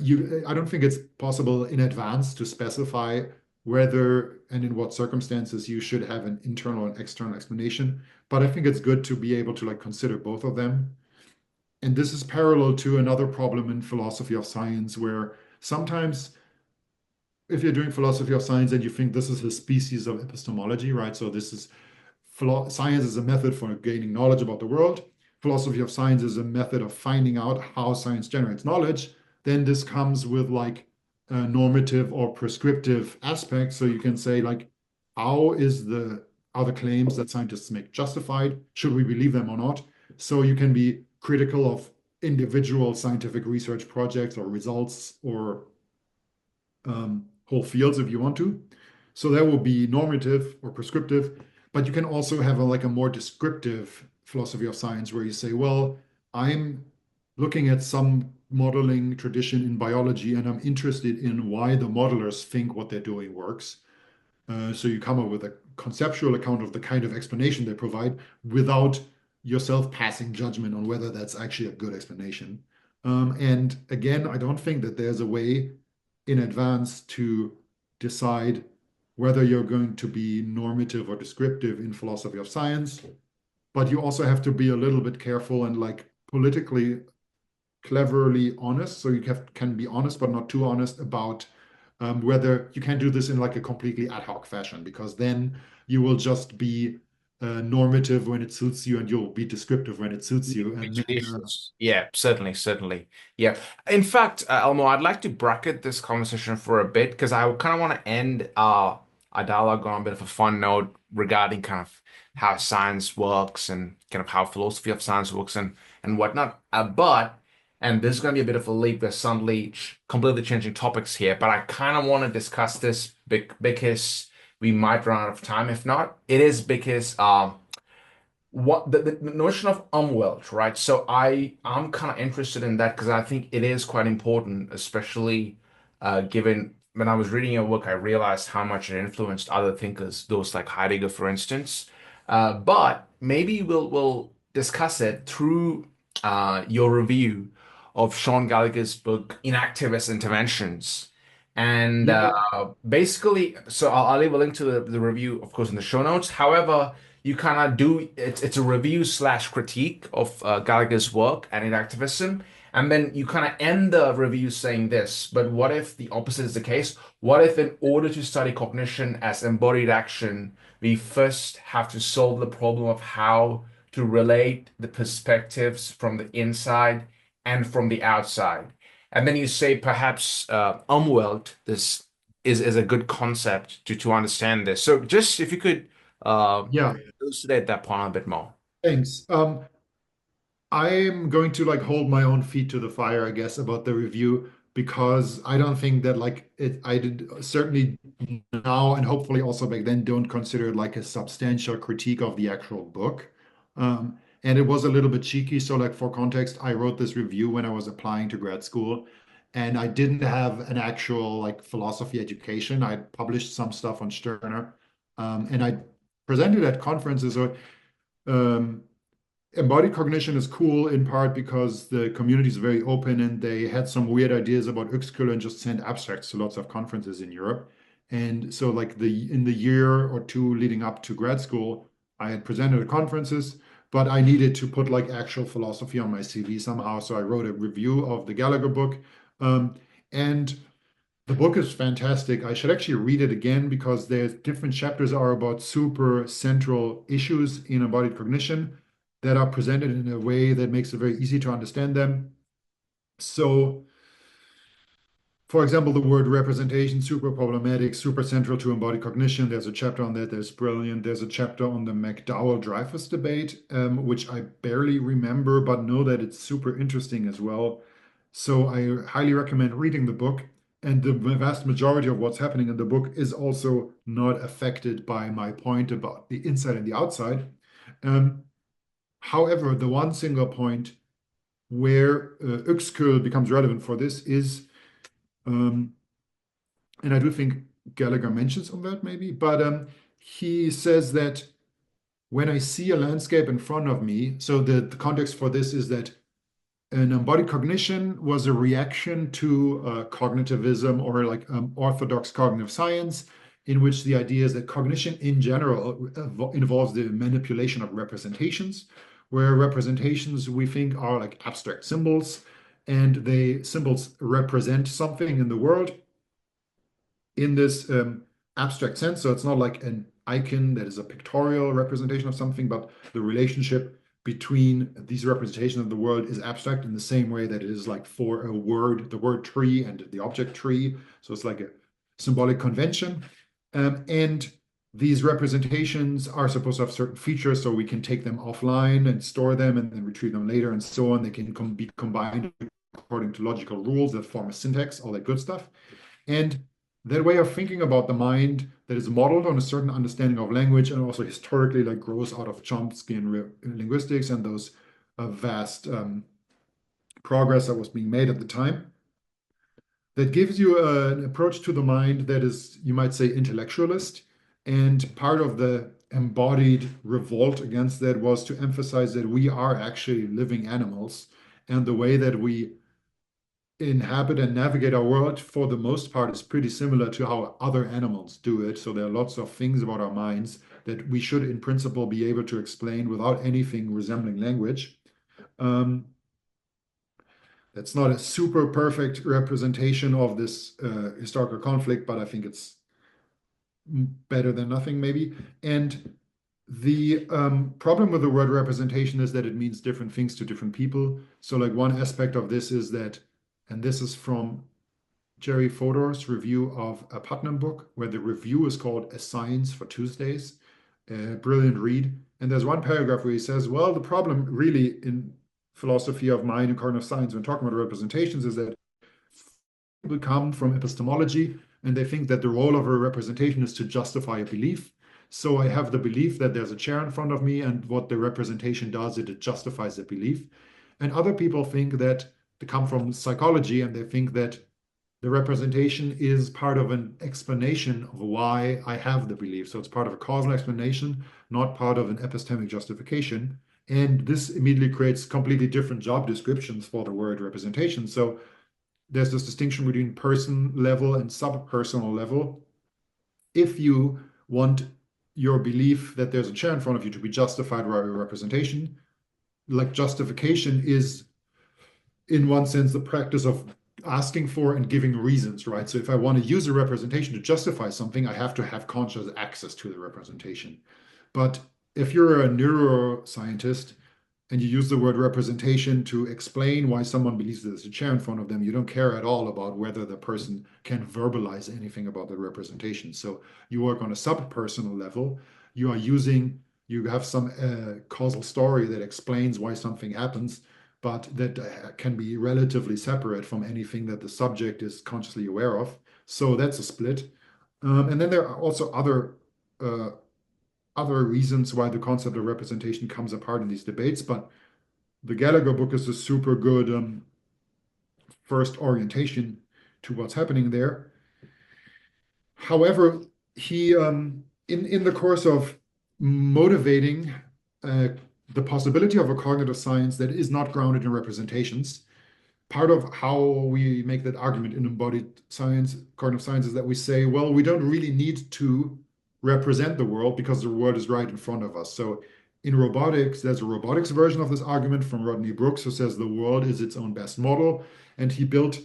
Speaker 2: I don't think it's possible in advance to specify whether and in what circumstances you should have an internal and external explanation, but I think it's good to be able to like consider both of them. And this is parallel to another problem in philosophy of science, where sometimes if you're doing philosophy of science and you think this is a species of epistemology, right? So this is science is a method for gaining knowledge about the world. Philosophy of science is a method of finding out how science generates knowledge. Then this comes with like a normative or prescriptive aspects. So you can say like, how are the claims that scientists make justified? Should we believe them or not? So you can be critical of individual scientific research projects or results or whole fields if you want to. So that will be normative or prescriptive, but you can also have like a more descriptive philosophy of science where you say, well, I'm looking at some modeling tradition in biology and I'm interested in why the modelers think what they're doing works. So you come up with a conceptual account of the kind of explanation they provide without yourself passing judgment on whether that's actually a good explanation. And again, I don't think that there's a way in advance to decide whether you're going to be normative or descriptive in philosophy of science, but you also have to be a little bit careful and like politically cleverly honest. So you can be honest, but not too honest about whether you can do this in like a completely ad hoc fashion, because then you will just be normative when it suits you and you'll be descriptive when it suits you. And then,
Speaker 3: Yeah, certainly, certainly. Yeah. In fact, Elmo, I'd like to bracket this conversation for a bit because I kind of want to end our dialogue on a bit of a fun note regarding kind of how science works and kind of how philosophy of science works and whatnot. And this is going to be a bit of a leap. We're suddenly completely changing topics here, but I kind of want to discuss this because we might run out of time. If not, it is because what the notion of Umwelt, right? So I'm kind of interested in that because I think it is quite important, especially given when I was reading your work, I realized how much it influenced other thinkers, those like Heidegger, for instance. But maybe we'll discuss it through your review of Sean Gallagher's book, Inactivist Interventions. And
Speaker 2: yeah,
Speaker 3: basically, so I'll leave a link to the review, of course, in the show notes. However, you kind of do it's a review slash critique of Gallagher's work and in activism, and then you kind of end the review saying this. But what if the opposite is the case? What if, in order to study cognition as embodied action, we first have to solve the problem of how to relate the perspectives from the inside and from the outside? And then you say perhaps Umwelt, this is a good concept to understand this. So just if you could
Speaker 2: yeah,
Speaker 3: elucidate that point a bit more.
Speaker 2: thanks. I'm going to like hold my own feet to the fire, I guess, about the review because I don't think that like I did certainly now and hopefully also back then don't consider it like a substantial critique of the actual book. And it was a little bit cheeky. So like for context, I wrote this review when I was applying to grad school and I didn't have an actual like philosophy education. I published some stuff on Stirner, and I presented at conferences. So um, embodied cognition is cool in part because the community is very open and they had some weird ideas about Uexküll and just sent abstracts to lots of conferences in Europe. And so like in the year or two leading up to grad school, I had presented at conferences, but I needed to put like actual philosophy on my CV somehow. So I wrote a review of the Gallagher book. And the book is fantastic. I should actually read it again because there's different chapters are about super central issues in embodied cognition that are presented in a way that makes it very easy to understand them. So, for example, the word representation, super problematic, super central to embodied cognition. There's a chapter on that that's brilliant. There's a chapter on the McDowell-Dreyfus debate, which I barely remember, but know that it's super interesting as well. So I highly recommend reading the book. And the vast majority of what's happening in the book is also not affected by my point about the inside and the outside. However, the one single point where Uexküll becomes relevant for this is, and I do think Gallagher mentions Umwelt maybe, but he says that when I see a landscape in front of me, so the context for this is that an embodied cognition was a reaction to cognitivism or like orthodox cognitive science, in which the idea is that cognition in general involves the manipulation of representations, where representations we think are like abstract symbols, and they symbols represent something in the world in this abstract sense. So it's not like an icon that is a pictorial representation of something, but the relationship between these representations of the world is abstract in the same way that it is like for a word, the word tree and the object tree. So it's like a symbolic convention. And these representations are supposed to have certain features, so we can take them offline and store them and then retrieve them later and so on. They can be combined according to logical rules that form a syntax, all that good stuff. And that way of thinking about the mind that is modeled on a certain understanding of language and also historically like grows out of Chomsky and linguistics and those vast progress that was being made at the time. That gives you an approach to the mind that is, you might say, intellectualist. And part of the embodied revolt against that was to emphasize that we are actually living animals, and the way that we inhabit and navigate our world for the most part is pretty similar to how other animals do it. So there are lots of things about our minds that we should in principle be able to explain without anything resembling language. That's not a super perfect representation of this historical conflict, but I think it's better than nothing maybe. And the problem with the word representation is that it means different things to different people. So like one aspect of this is that, and this is from Jerry Fodor's review of a Putnam book, where the review is called A Science for Tuesdays, a brilliant read. And there's one paragraph where he says, well, the problem really in philosophy of mind and cognitive science when talking about representations is that people come from epistemology and they think that the role of a representation is to justify a belief. So I have the belief that there's a chair in front of me, and what the representation does, it justifies the belief. And other people think that they come from psychology and they think that the representation is part of an explanation of why I have the belief. So it's part of a causal explanation, not part of an epistemic justification. And this immediately creates completely different job descriptions for the word representation. So there's this distinction between person level and subpersonal level. If you want your belief that there's a chair in front of you to be justified by a representation, like justification is, in one sense, the practice of asking for and giving reasons, right? So if I want to use a representation to justify something, I have to have conscious access to the representation. But if you're a neuroscientist and you use the word representation to explain why someone believes there's a chair in front of them, you don't care at all about whether the person can verbalize anything about the representation. So you work on a subpersonal level. You have some causal story that explains why something happens, but that can be relatively separate from anything that the subject is consciously aware of. So that's a split. And then there are also other reasons why the concept of representation comes apart in these debates, but the Gallagher book is a super good first orientation to what's happening there. However, he in the course of motivating the possibility of a cognitive science that is not grounded in representations, part of how we make that argument in embodied science, cognitive science, is that we say, well, we don't really need to represent the world because the world is right in front of us. So in robotics, there's a robotics version of this argument from Rodney Brooks, who says the world is its own best model. And he built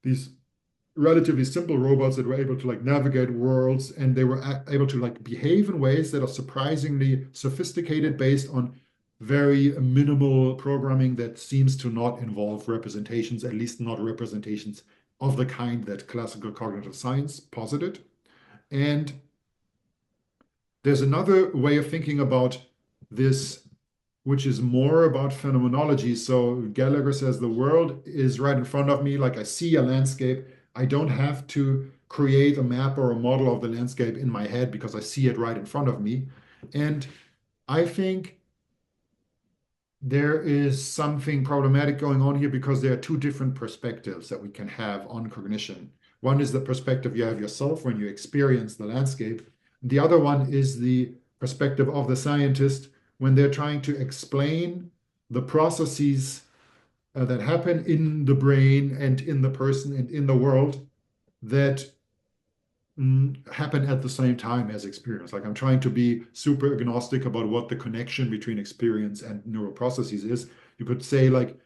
Speaker 2: these relatively simple robots that were able to like navigate worlds, and they were able to like behave in ways that are surprisingly sophisticated based on very minimal programming that seems to not involve representations, at least not representations of the kind that classical cognitive science posited. And there's another way of thinking about this, which is more about phenomenology. So Gallagher says the world is right in front of me, like I see a landscape. I don't have to create a map or a model of the landscape in my head because I see it right in front of me. And I think there is something problematic going on here because there are two different perspectives that we can have on cognition. One is the perspective you have yourself when you experience the landscape. The other one is the perspective of the scientist when they're trying to explain the processes that happen in the brain and in the person and in the world that happen at the same time as experience. Like I'm trying to be super agnostic about what the connection between experience and neural processes is. You could say like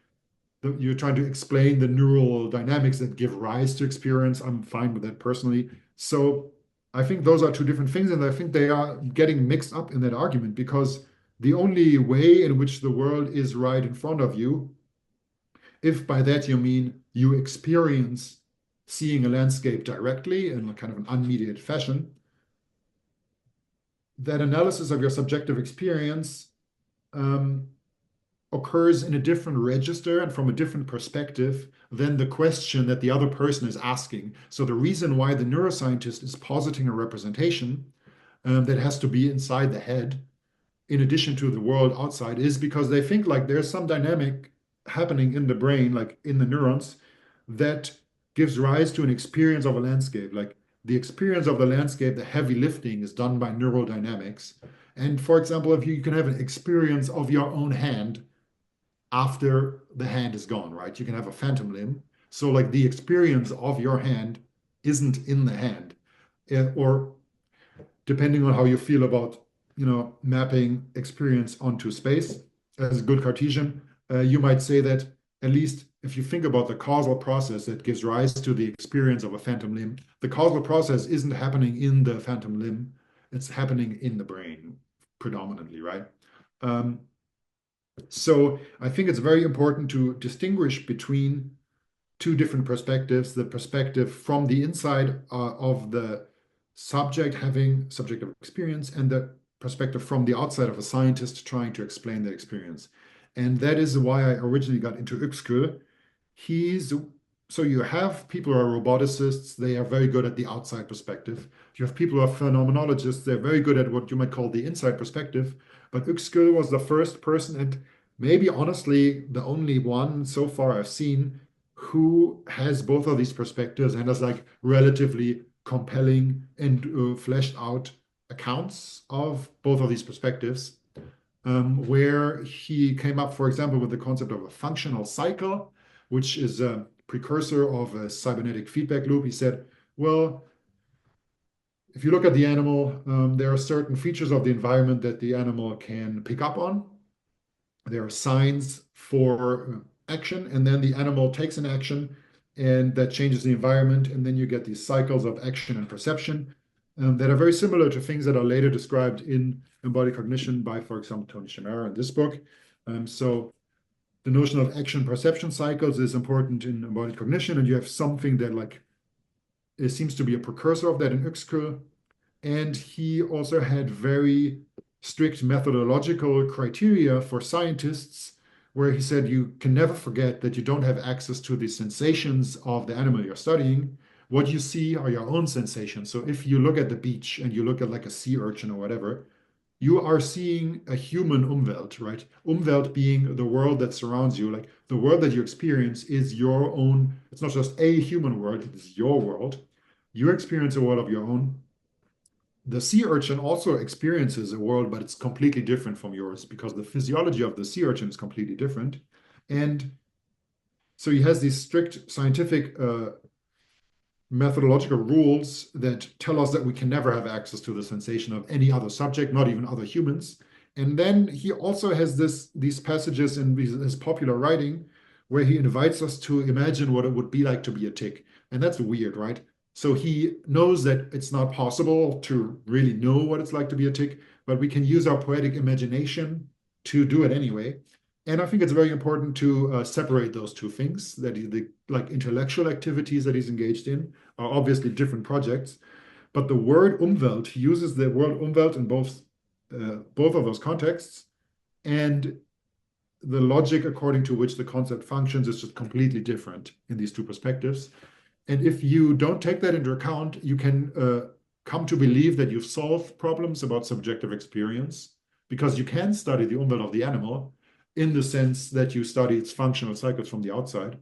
Speaker 2: you're trying to explain the neural dynamics that give rise to experience. I'm fine with that personally. So I think those are two different things, and I think they are getting mixed up in that argument because the only way in which the world is right in front of you, if by that you mean you experience seeing a landscape directly in a kind of an unmediated fashion, that analysis of your subjective experience occurs in a different register and from a different perspective than the question that the other person is asking. So the reason why the neuroscientist is positing a representation that has to be inside the head, in addition to the world outside, is because they think like there's some dynamic happening in the brain, like in the neurons, that gives rise to an experience of a landscape. Like the experience of the landscape, the heavy lifting is done by neural dynamics. And for example, if you can have an experience of your own hand after the hand is gone, right? You can have a phantom limb. So like the experience of your hand isn't in the hand. Or depending on how you feel about, mapping experience onto space as a good Cartesian, you might say that at least if you think about the causal process that gives rise to the experience of a phantom limb, the causal process isn't happening in the phantom limb, it's happening in the brain predominantly, right? So I think it's very important to distinguish between two different perspectives, the perspective from the inside of the subject having subjective experience and the perspective from the outside of a scientist trying to explain the experience. And that is why I originally got into Uexküll. So you have people who are roboticists, they are very good at the outside perspective. You have people who are phenomenologists, they're very good at what you might call the inside perspective. But Uexküll was the first person, and maybe honestly the only one so far I've seen, who has both of these perspectives and has like relatively compelling and fleshed out accounts of both of these perspectives, where he came up, for example, with the concept of a functional cycle, which is a precursor of a cybernetic feedback loop. He said, well, if you look at the animal, there are certain features of the environment that the animal can pick up on. There are signs for action, and then the animal takes an action, and that changes the environment, and then you get these cycles of action and perception that are very similar to things that are later described in embodied cognition by, for example, Tony Shimera in this book. So the notion of action perception cycles is important in embodied cognition, and you have something that like it seems to be a precursor of that in Uexküll. And he also had very strict methodological criteria for scientists, where he said you can never forget that you don't have access to the sensations of the animal you're studying. What you see are your own sensations. So if you look at the beach and you look at like a sea urchin or whatever, you are seeing a human Umwelt, right? Umwelt being the world that surrounds you. Like the world that you experience is your own. It's not just a human world, it is your world. You experience a world of your own. The sea urchin also experiences a world, but it's completely different from yours because the physiology of the sea urchin is completely different. And so he has these strict scientific methodological rules that tell us that we can never have access to the sensation of any other subject, not even other humans. And then he also has these passages in his popular writing where he invites us to imagine what it would be like to be a tick. And that's weird, right? So he knows that it's not possible to really know what it's like to be a tick, but we can use our poetic imagination to do it anyway. And I think it's very important to separate those two things, that the like intellectual activities that he's engaged in are obviously different projects, but the word Umwelt, he uses the word Umwelt in both of those contexts, and the logic according to which the concept functions is just completely different in these two perspectives. And if you don't take that into account, you can come to believe that you've solved problems about subjective experience, because you can study the Umwelt of the animal in the sense that you study its functional cycles from the outside.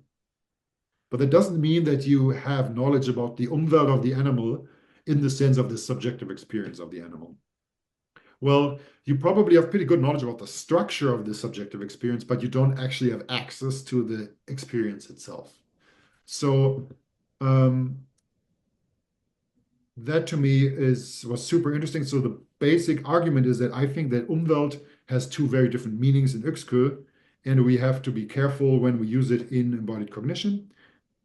Speaker 2: But that doesn't mean that you have knowledge about the Umwelt of the animal in the sense of the subjective experience of the animal. Well, you probably have pretty good knowledge about the structure of the subjective experience, but you don't actually have access to the experience itself. So that to me was super interesting. So the basic argument is that I think that Umwelt has two very different meanings in Uexküll, and we have to be careful when we use it in embodied cognition.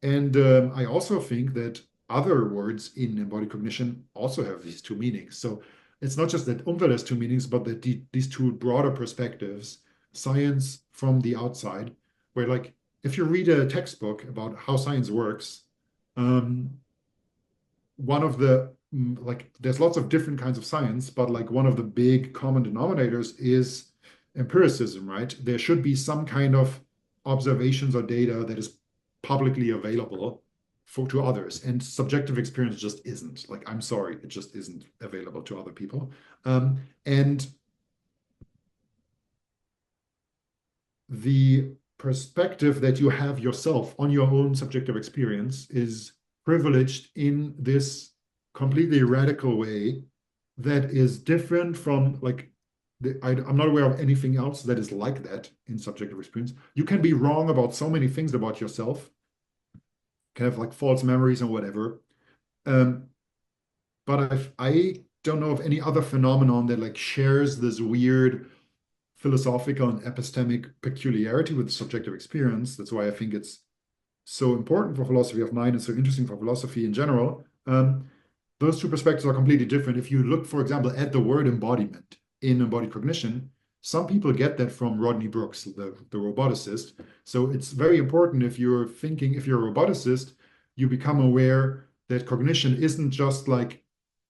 Speaker 2: And I also think that other words in embodied cognition also have these two meanings. So it's not just that Umwelt has two meanings, but that these two broader perspectives, science from the outside, where like if you read a textbook about how science works, one of the like there's lots of different kinds of science, but like one of the big common denominators is empiricism, right? There should be some kind of observations or data that is publicly available to others, and subjective experience just isn't. Like, I'm sorry, it just isn't available to other people. And the perspective that you have yourself on your own subjective experience is privileged in this completely radical way that is different from like I'm not aware of anything else that is like that in subjective experience. You can be wrong about so many things about yourself, can have like false memories and whatever. But I don't know of any other phenomenon that like shares this weird philosophical and epistemic peculiarity with subjective experience. That's why I think it's so important for philosophy of mind and so interesting for philosophy in general. Those two perspectives are completely different. If you look, for example, at the word embodiment in embodied cognition, some people get that from Rodney Brooks, the roboticist. So it's very important if you're a roboticist, you become aware that cognition isn't just like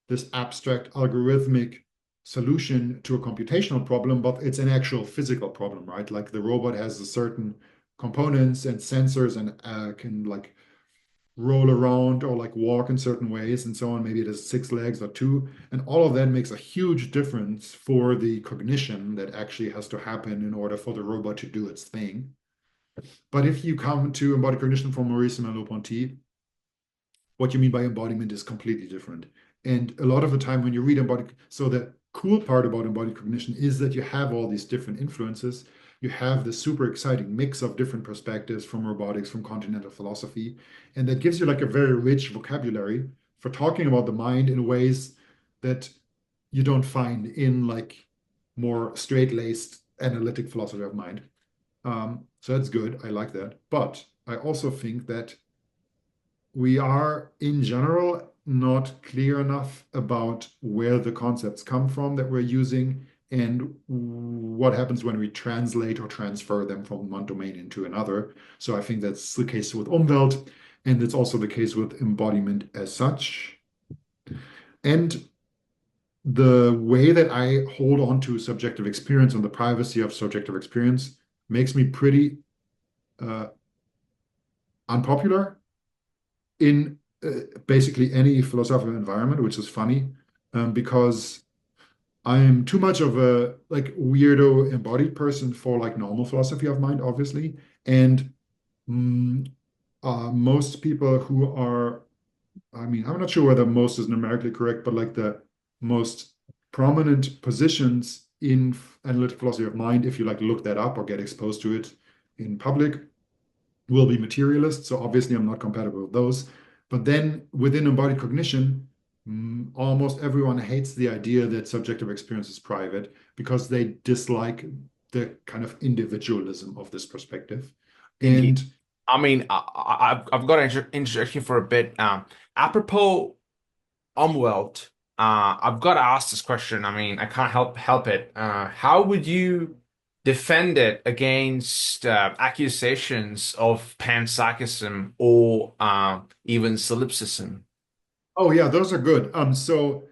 Speaker 2: this abstract algorithmic solution to a computational problem, but it's an actual physical problem, right? Like the robot has a certain components and sensors and can like roll around or like walk in certain ways and so on. Maybe it has 6 legs or 2. And all of that makes a huge difference for the cognition that actually has to happen in order for the robot to do its thing. But if you come to embodied cognition from Maurice Merleau-Ponty, what you mean by embodiment is completely different. And a lot of the time when you read embodied, so the cool part about embodied cognition is that you have all these different influences. You have this super exciting mix of different perspectives from robotics, from continental philosophy, and that gives you like a very rich vocabulary for talking about the mind in ways that you don't find in like more straight-laced analytic philosophy of mind. So that's good. I like that. But I also think that we are, in general, not clear enough about where the concepts come from that we're using and what happens when we translate or transfer them from one domain into another. So I think that's the case with Umwelt, and it's also the case with embodiment as such. And the way that I hold on to subjective experience and the privacy of subjective experience makes me pretty unpopular in basically any philosophical environment, which is funny because I'm too much of a like weirdo embodied person for like normal philosophy of mind, obviously. And most people who are, I mean, I'm not sure whether most is numerically correct, but like the most prominent positions in analytic philosophy of mind, if you like look that up or get exposed to it in public, will be materialists. So obviously I'm not compatible with those. But then within embodied cognition, almost everyone hates the idea that subjective experience is private because they dislike the kind of individualism of this perspective.
Speaker 3: Indeed.
Speaker 2: And
Speaker 3: I mean, I've got to interject here for a bit. Apropos Umwelt, I've got to ask this question. I mean, I can't help it. How would you defend it against accusations of panpsychism or even solipsism?
Speaker 2: oh yeah, those are good. So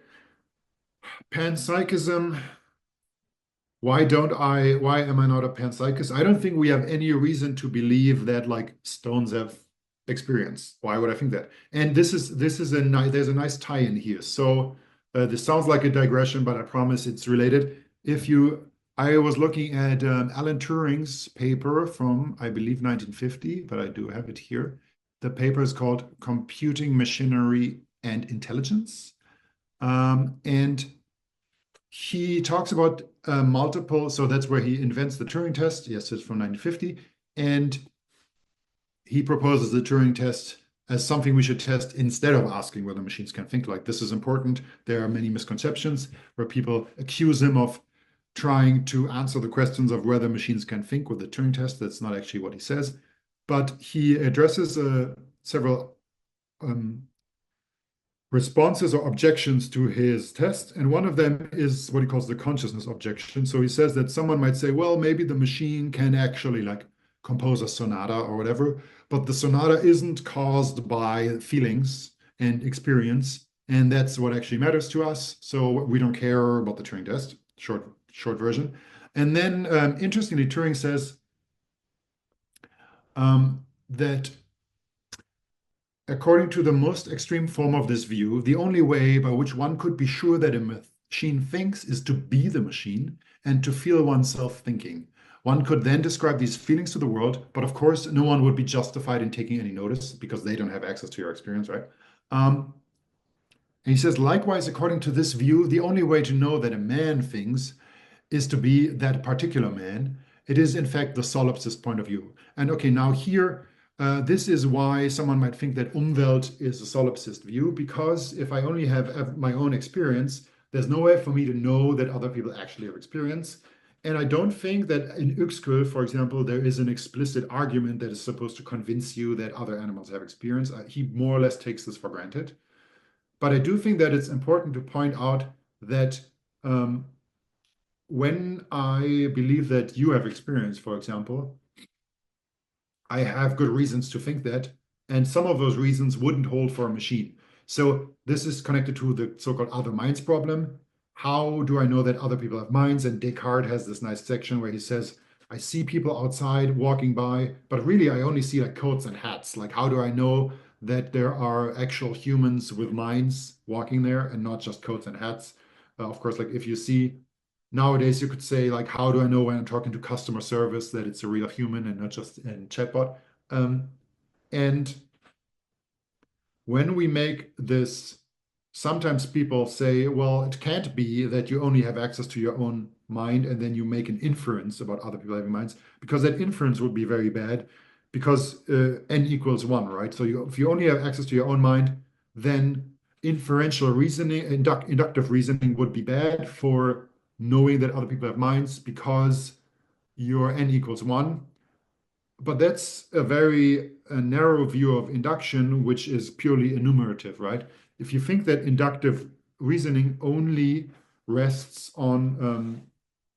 Speaker 2: panpsychism, why am I not a panpsychist? I don't think we have any reason to believe that like stones have experience. Why would I think that? And there's a nice tie-in here. So this sounds like a digression, but I promise it's related. I was looking at Alan Turing's paper from, I believe, 1950, but I do have it here. The paper is called Computing Machinery and Intelligence. And he talks about multiple, so that's where he invents the Turing test. Yes, it's from 1950. And he proposes the Turing test as something we should test instead of asking whether machines can think. Like, this is important. There are many misconceptions where people accuse him of trying to answer the questions of whether machines can think with the Turing test. That's not actually what he says. But he addresses several responses or objections to his test. And one of them is what he calls the consciousness objection. So he says that someone might say, well, maybe the machine can actually like compose a sonata or whatever, but the sonata isn't caused by feelings and experience. And that's what actually matters to us. So we don't care about the Turing test, short version. And then interestingly, Turing says that according to the most extreme form of this view, the only way by which one could be sure that a machine thinks is to be the machine and to feel oneself thinking. One could then describe these feelings to the world, but of course, no one would be justified in taking any notice because they don't have access to your experience, right? And he says, likewise, according to this view, the only way to know that a man thinks is to be that particular man. It is, in fact, the solipsist point of view. And okay, now here, this is why someone might think that Umwelt is a solipsist view, because if I only have my own experience, there's no way for me to know that other people actually have experience. And I don't think that in Uexküll, for example, there is an explicit argument that is supposed to convince you that other animals have experience. He more or less takes this for granted. But I do think that it's important to point out that when I believe that you have experience, for example, I have good reasons to think that, and some of those reasons wouldn't hold for a machine. So this is connected to the so-called other minds problem. How do I know that other people have minds? And Descartes has this nice section where he says, I see people outside walking by, but really I only see like coats and hats. Like, how do I know that there are actual humans with minds walking there and not just coats and hats? Of course, like if you see nowadays, you could say, like, how do I know when I'm talking to customer service that it's a real human and not just a chatbot? And when we make this, sometimes people say, well, it can't be that you only have access to your own mind and then you make an inference about other people having minds, because that inference would be very bad because n equals one, right? So if you only have access to your own mind, then inferential reasoning, inductive reasoning would be bad for knowing that other people have minds because your n equals one. But that's a very narrow view of induction, which is purely enumerative, right? If you think that inductive reasoning only rests on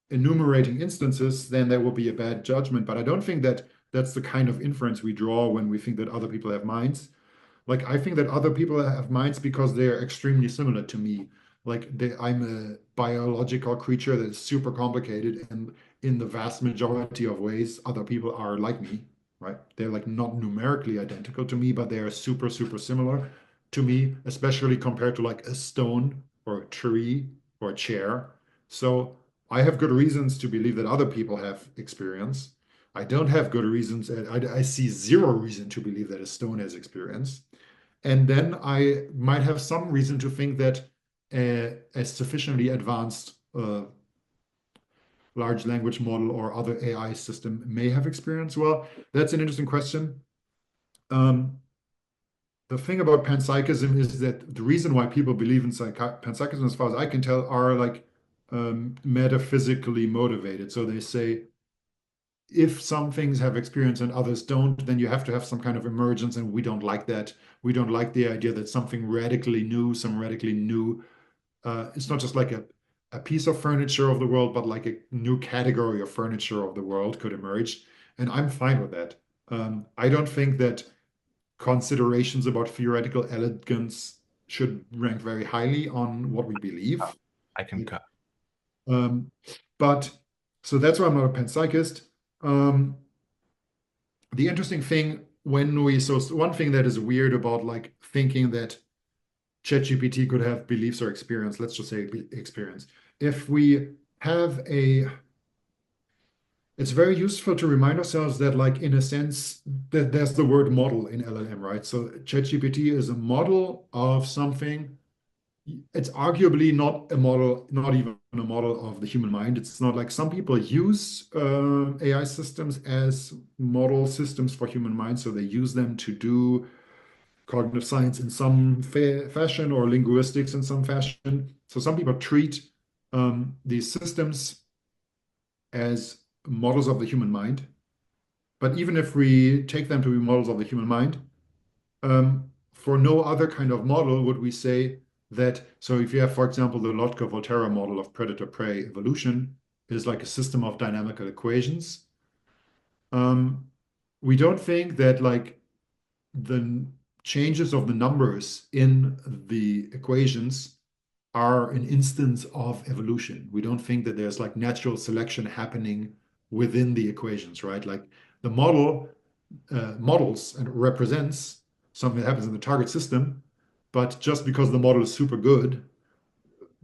Speaker 2: enumerating instances, then there will be a bad judgment. But I don't think that that's the kind of inference we draw when we think that other people have minds. Like, I think that other people have minds because they're extremely similar to me. Like, I'm a biological creature that's super complicated, and in the vast majority of ways, other people are like me, right? They're like not numerically identical to me, but they are super, super similar to me, especially compared to like a stone or a tree or a chair. So I have good reasons to believe that other people have experience. I don't have good reasons. I see zero reason to believe that a stone has experience. And then I might have some reason to think that a sufficiently advanced large language model or other AI system may have experience. Well, that's an interesting question. The thing about panpsychism is that the reason why people believe in panpsychism, as far as I can tell, are like metaphysically motivated. So they say, if some things have experience and others don't, then you have to have some kind of emergence, and we don't like that. We don't like the idea that something radically new, it's not just like a piece of furniture of the world, but like a new category of furniture of the world could emerge. And I'm fine with that. I don't think that considerations about theoretical elegance should rank very highly on what we believe.
Speaker 3: I concur.
Speaker 2: Um, but so that's why I'm not a panpsychist. The interesting thing so one thing that is weird about like thinking that ChatGPT could have beliefs or experience, let's just say experience. If we have it's very useful to remind ourselves that, like, in a sense, that there's the word model in LLM, right? So ChatGPT is a model of something. It's arguably not a model, not even a model of the human mind. It's not like some people use AI systems as model systems for human mind. So they use them to do cognitive science in some fashion or linguistics in some fashion. So some people treat these systems as models of the human mind. But even if we take them to be models of the human mind, for no other kind of model would we say that. So if you have, for example, the Lotka-Volterra model of predator-prey evolution is like a system of dynamical equations. We don't think that like the changes of the numbers in the equations are an instance of evolution. We don't think that there's like natural selection happening within the equations, right? Like the model models and represents something that happens in the target system, but just because the model is super good,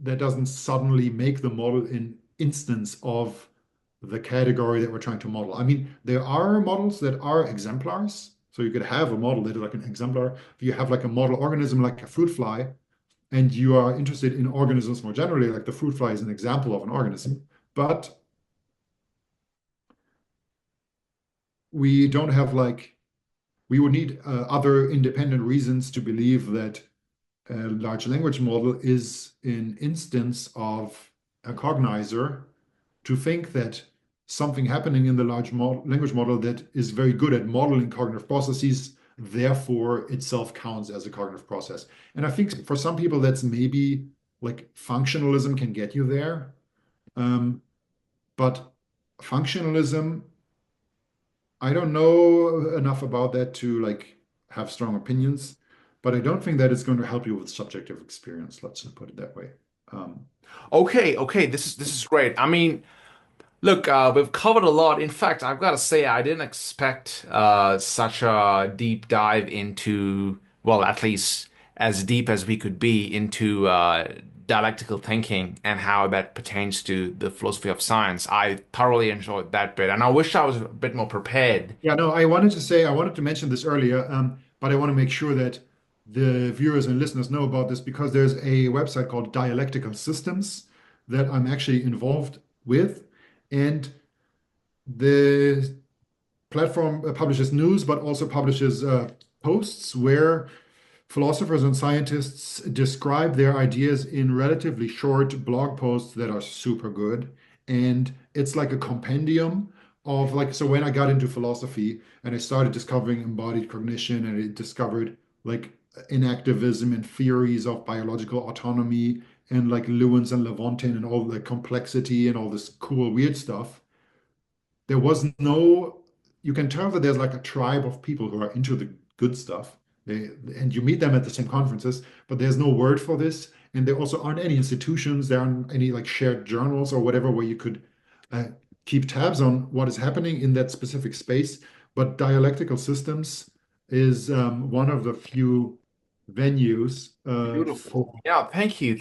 Speaker 2: that doesn't suddenly make the model an instance of the category that we're trying to model. I mean, there are models that are exemplars. So you could have a model that is like an exemplar. If you have like a model organism like a fruit fly, and you are interested in organisms more generally, like the fruit fly is an example of an organism, but we don't have like, we would need other independent reasons to believe that a large language model is an instance of a cognizer, to think that something happening in the large language model that is very good at modeling cognitive processes, therefore itself counts as a cognitive process. And I think for some people, that's maybe like functionalism can get you there. But functionalism, I don't know enough about that to like have strong opinions, but I don't think that it's going to help you with subjective experience. Let's just put it that way. Um,
Speaker 3: Okay, this is great. I mean, look, we've covered a lot. In fact, I've got to say, I didn't expect such a deep dive into, well, at least as deep as we could be into dialectical thinking and how that pertains to the philosophy of science. I thoroughly enjoyed that bit, and I wish I was a bit more prepared.
Speaker 2: Yeah, no, I wanted to mention this earlier, but I want to make sure that the viewers and listeners know about this because there's a website called Dialectical Systems that I'm actually involved with. And the platform publishes news, but also publishes posts where philosophers and scientists describe their ideas in relatively short blog posts that are super good. And it's like a compendium of like, so when I got into philosophy and I started discovering embodied cognition and I discovered like inactivism and theories of biological autonomy and like Lewins and Levontin and all the complexity and all this cool, weird stuff, there was no, you can tell that there's like a tribe of people who are into the good stuff. And you meet them at the same conferences, but there's no word for this. And there also aren't any institutions, there aren't any like shared journals or whatever where you could uh, keep tabs on what is happening in that specific space. But dialectical systems is one of the few venues
Speaker 3: Beautiful.
Speaker 2: for.
Speaker 3: Yeah, thank you,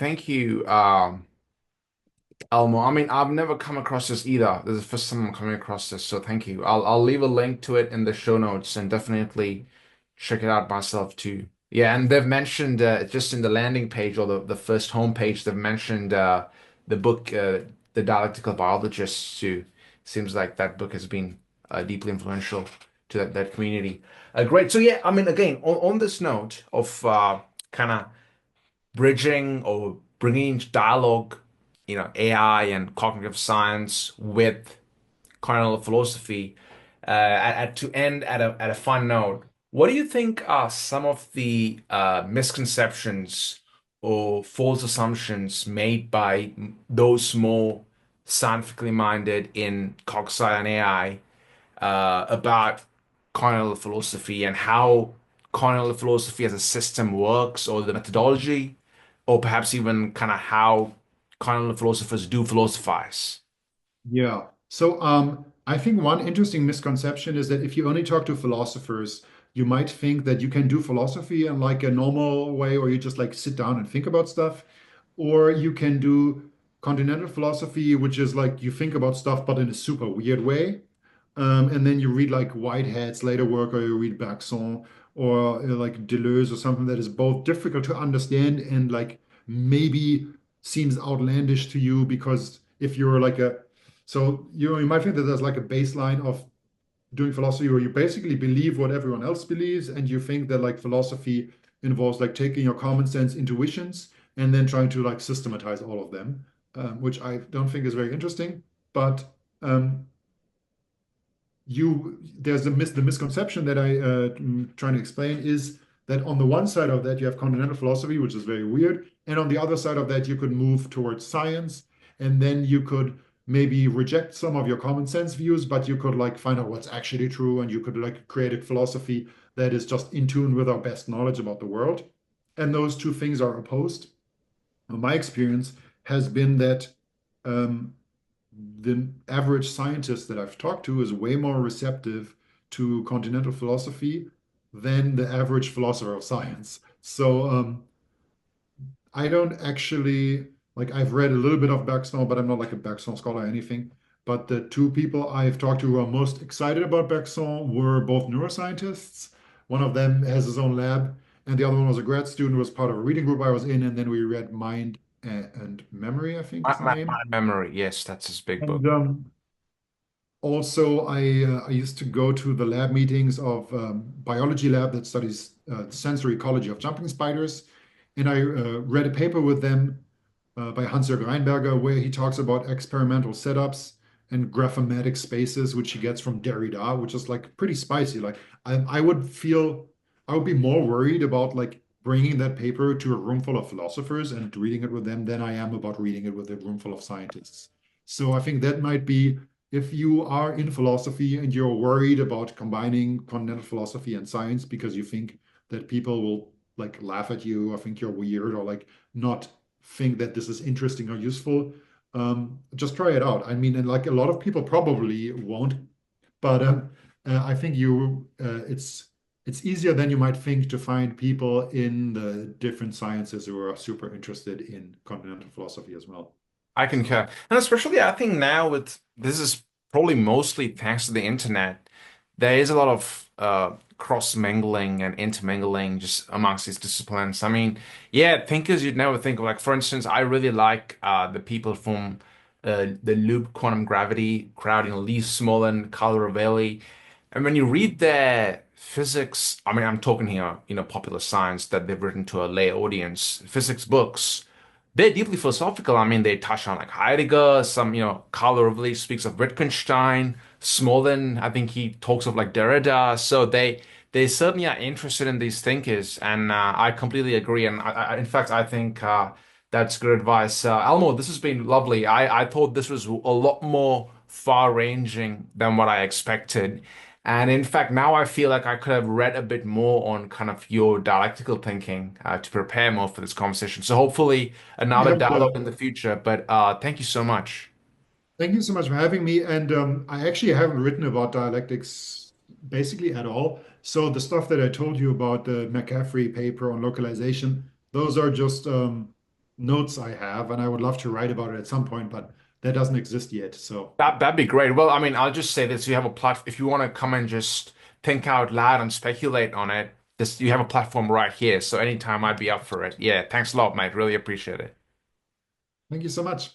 Speaker 3: Elmo. I mean, I've never come across this either. This is the first time I'm coming across this, so thank you. I'll leave a link to it in the show notes and definitely check it out myself too. Yeah, and they've mentioned just in the landing page or the first homepage, they've mentioned the book The Dialectical Biologists too. Seems like that book has been deeply influential to that community. Great. So yeah, I mean, again, on this note of kind of bridging or bringing into dialogue, AI and cognitive science with continental philosophy, to end at a fun note, what do you think are some of the misconceptions or false assumptions made by those more scientifically minded in cog sci and AI about continental philosophy and how continental philosophy as a system works, or the methodology, or perhaps even kind of how continental philosophers do philosophize?
Speaker 2: Yeah. So I think one interesting misconception is that if you only talk to philosophers, you might think that you can do philosophy in like a normal way, or you just like sit down and think about stuff, or you can do continental philosophy, which is like you think about stuff but in a super weird way. And then you read like Whitehead's later work, or you read Bergson, or like Deleuze, or something that is both difficult to understand and like maybe seems outlandish to you because if you're like a so you might think that there's like a baseline of doing philosophy where you basically believe what everyone else believes, and you think that like philosophy involves like taking your common sense intuitions and then trying to like systematize all of them, which I don't think is very interesting. But um, there's the misconception that I'm trying to explain is that on the one side of that you have continental philosophy, which is very weird, and on the other side of that you could move towards science, and then you could maybe reject some of your common sense views, but you could like find out what's actually true, and you could like create a philosophy that is just in tune with our best knowledge about the world. And those two things are opposed. My experience has been that um, the average scientist that I've talked to is way more receptive to continental philosophy than the average philosopher of science. So I don't actually like I've read a little bit of Bergson, but I'm not like a Bergson scholar or anything. But the two people I've talked to who are most excited about Bergson were both neuroscientists. One of them has his own lab, and the other one was a grad student who was part of a reading group I was in, and then we read Mind and Memory, I think is the
Speaker 3: My
Speaker 2: name.
Speaker 3: memory, yes, that's his big book.
Speaker 2: And also, I used to go to the lab meetings of biology lab that studies the sensory ecology of jumping spiders, and I read a paper with them by Hans-Jörg Reinberger where he talks about experimental setups and graphematic spaces, which he gets from Derrida, which is like pretty spicy. Like I would feel, I would be more worried about like bringing that paper to a room full of philosophers and reading it with them than I am about reading it with a room full of scientists. So I think that might be if you are in philosophy and you're worried about combining continental philosophy and science because you think that people will like laugh at you or think you're weird or like not think that this is interesting or useful, just try it out. I mean, and like a lot of people probably won't, but I think it's easier than you might think to find people in the different sciences who are super interested in continental philosophy as well.
Speaker 3: I
Speaker 2: So.
Speaker 3: concur. And especially I think now with this is probably mostly thanks to the internet, there is a lot of cross mingling and intermingling just amongst these disciplines. I mean, yeah, thinkers you'd never think of. Like for instance, I really like the people from the Loop Quantum Gravity crowd, Lee Smolin, Carlo Rovelli. And when you read their physics, I mean, I'm talking here, popular science that they've written to a lay audience, physics books, they're deeply philosophical. I mean, they touch on like Heidegger, Carlo Rovelli speaks of Wittgenstein, Smolin, I think he talks of like Derrida. So they certainly are interested in these thinkers, and I completely agree. And in fact, I think that's good advice. Elmo, this has been lovely. I thought this was a lot more far-ranging than what I expected. And in fact, now I feel like I could have read a bit more on kind of your dialectical thinking to prepare more for this conversation. So hopefully another
Speaker 2: Yeah,
Speaker 3: dialogue in the future. But thank you so much.
Speaker 2: thank you so much for having me. And I actually haven't written about dialectics basically at all. So the stuff that I told you about the McCaffrey paper on localization, those are just notes I have, and I would love to write about it at some point, but that doesn't exist yet. So
Speaker 3: That'd be great. Well, I mean, I'll just say this: you have a if you want to come and just think out loud and speculate on it, this you have a platform right here. So anytime I'd be up for it. Yeah, thanks a lot, mate. Really appreciate it.
Speaker 2: thank you so much.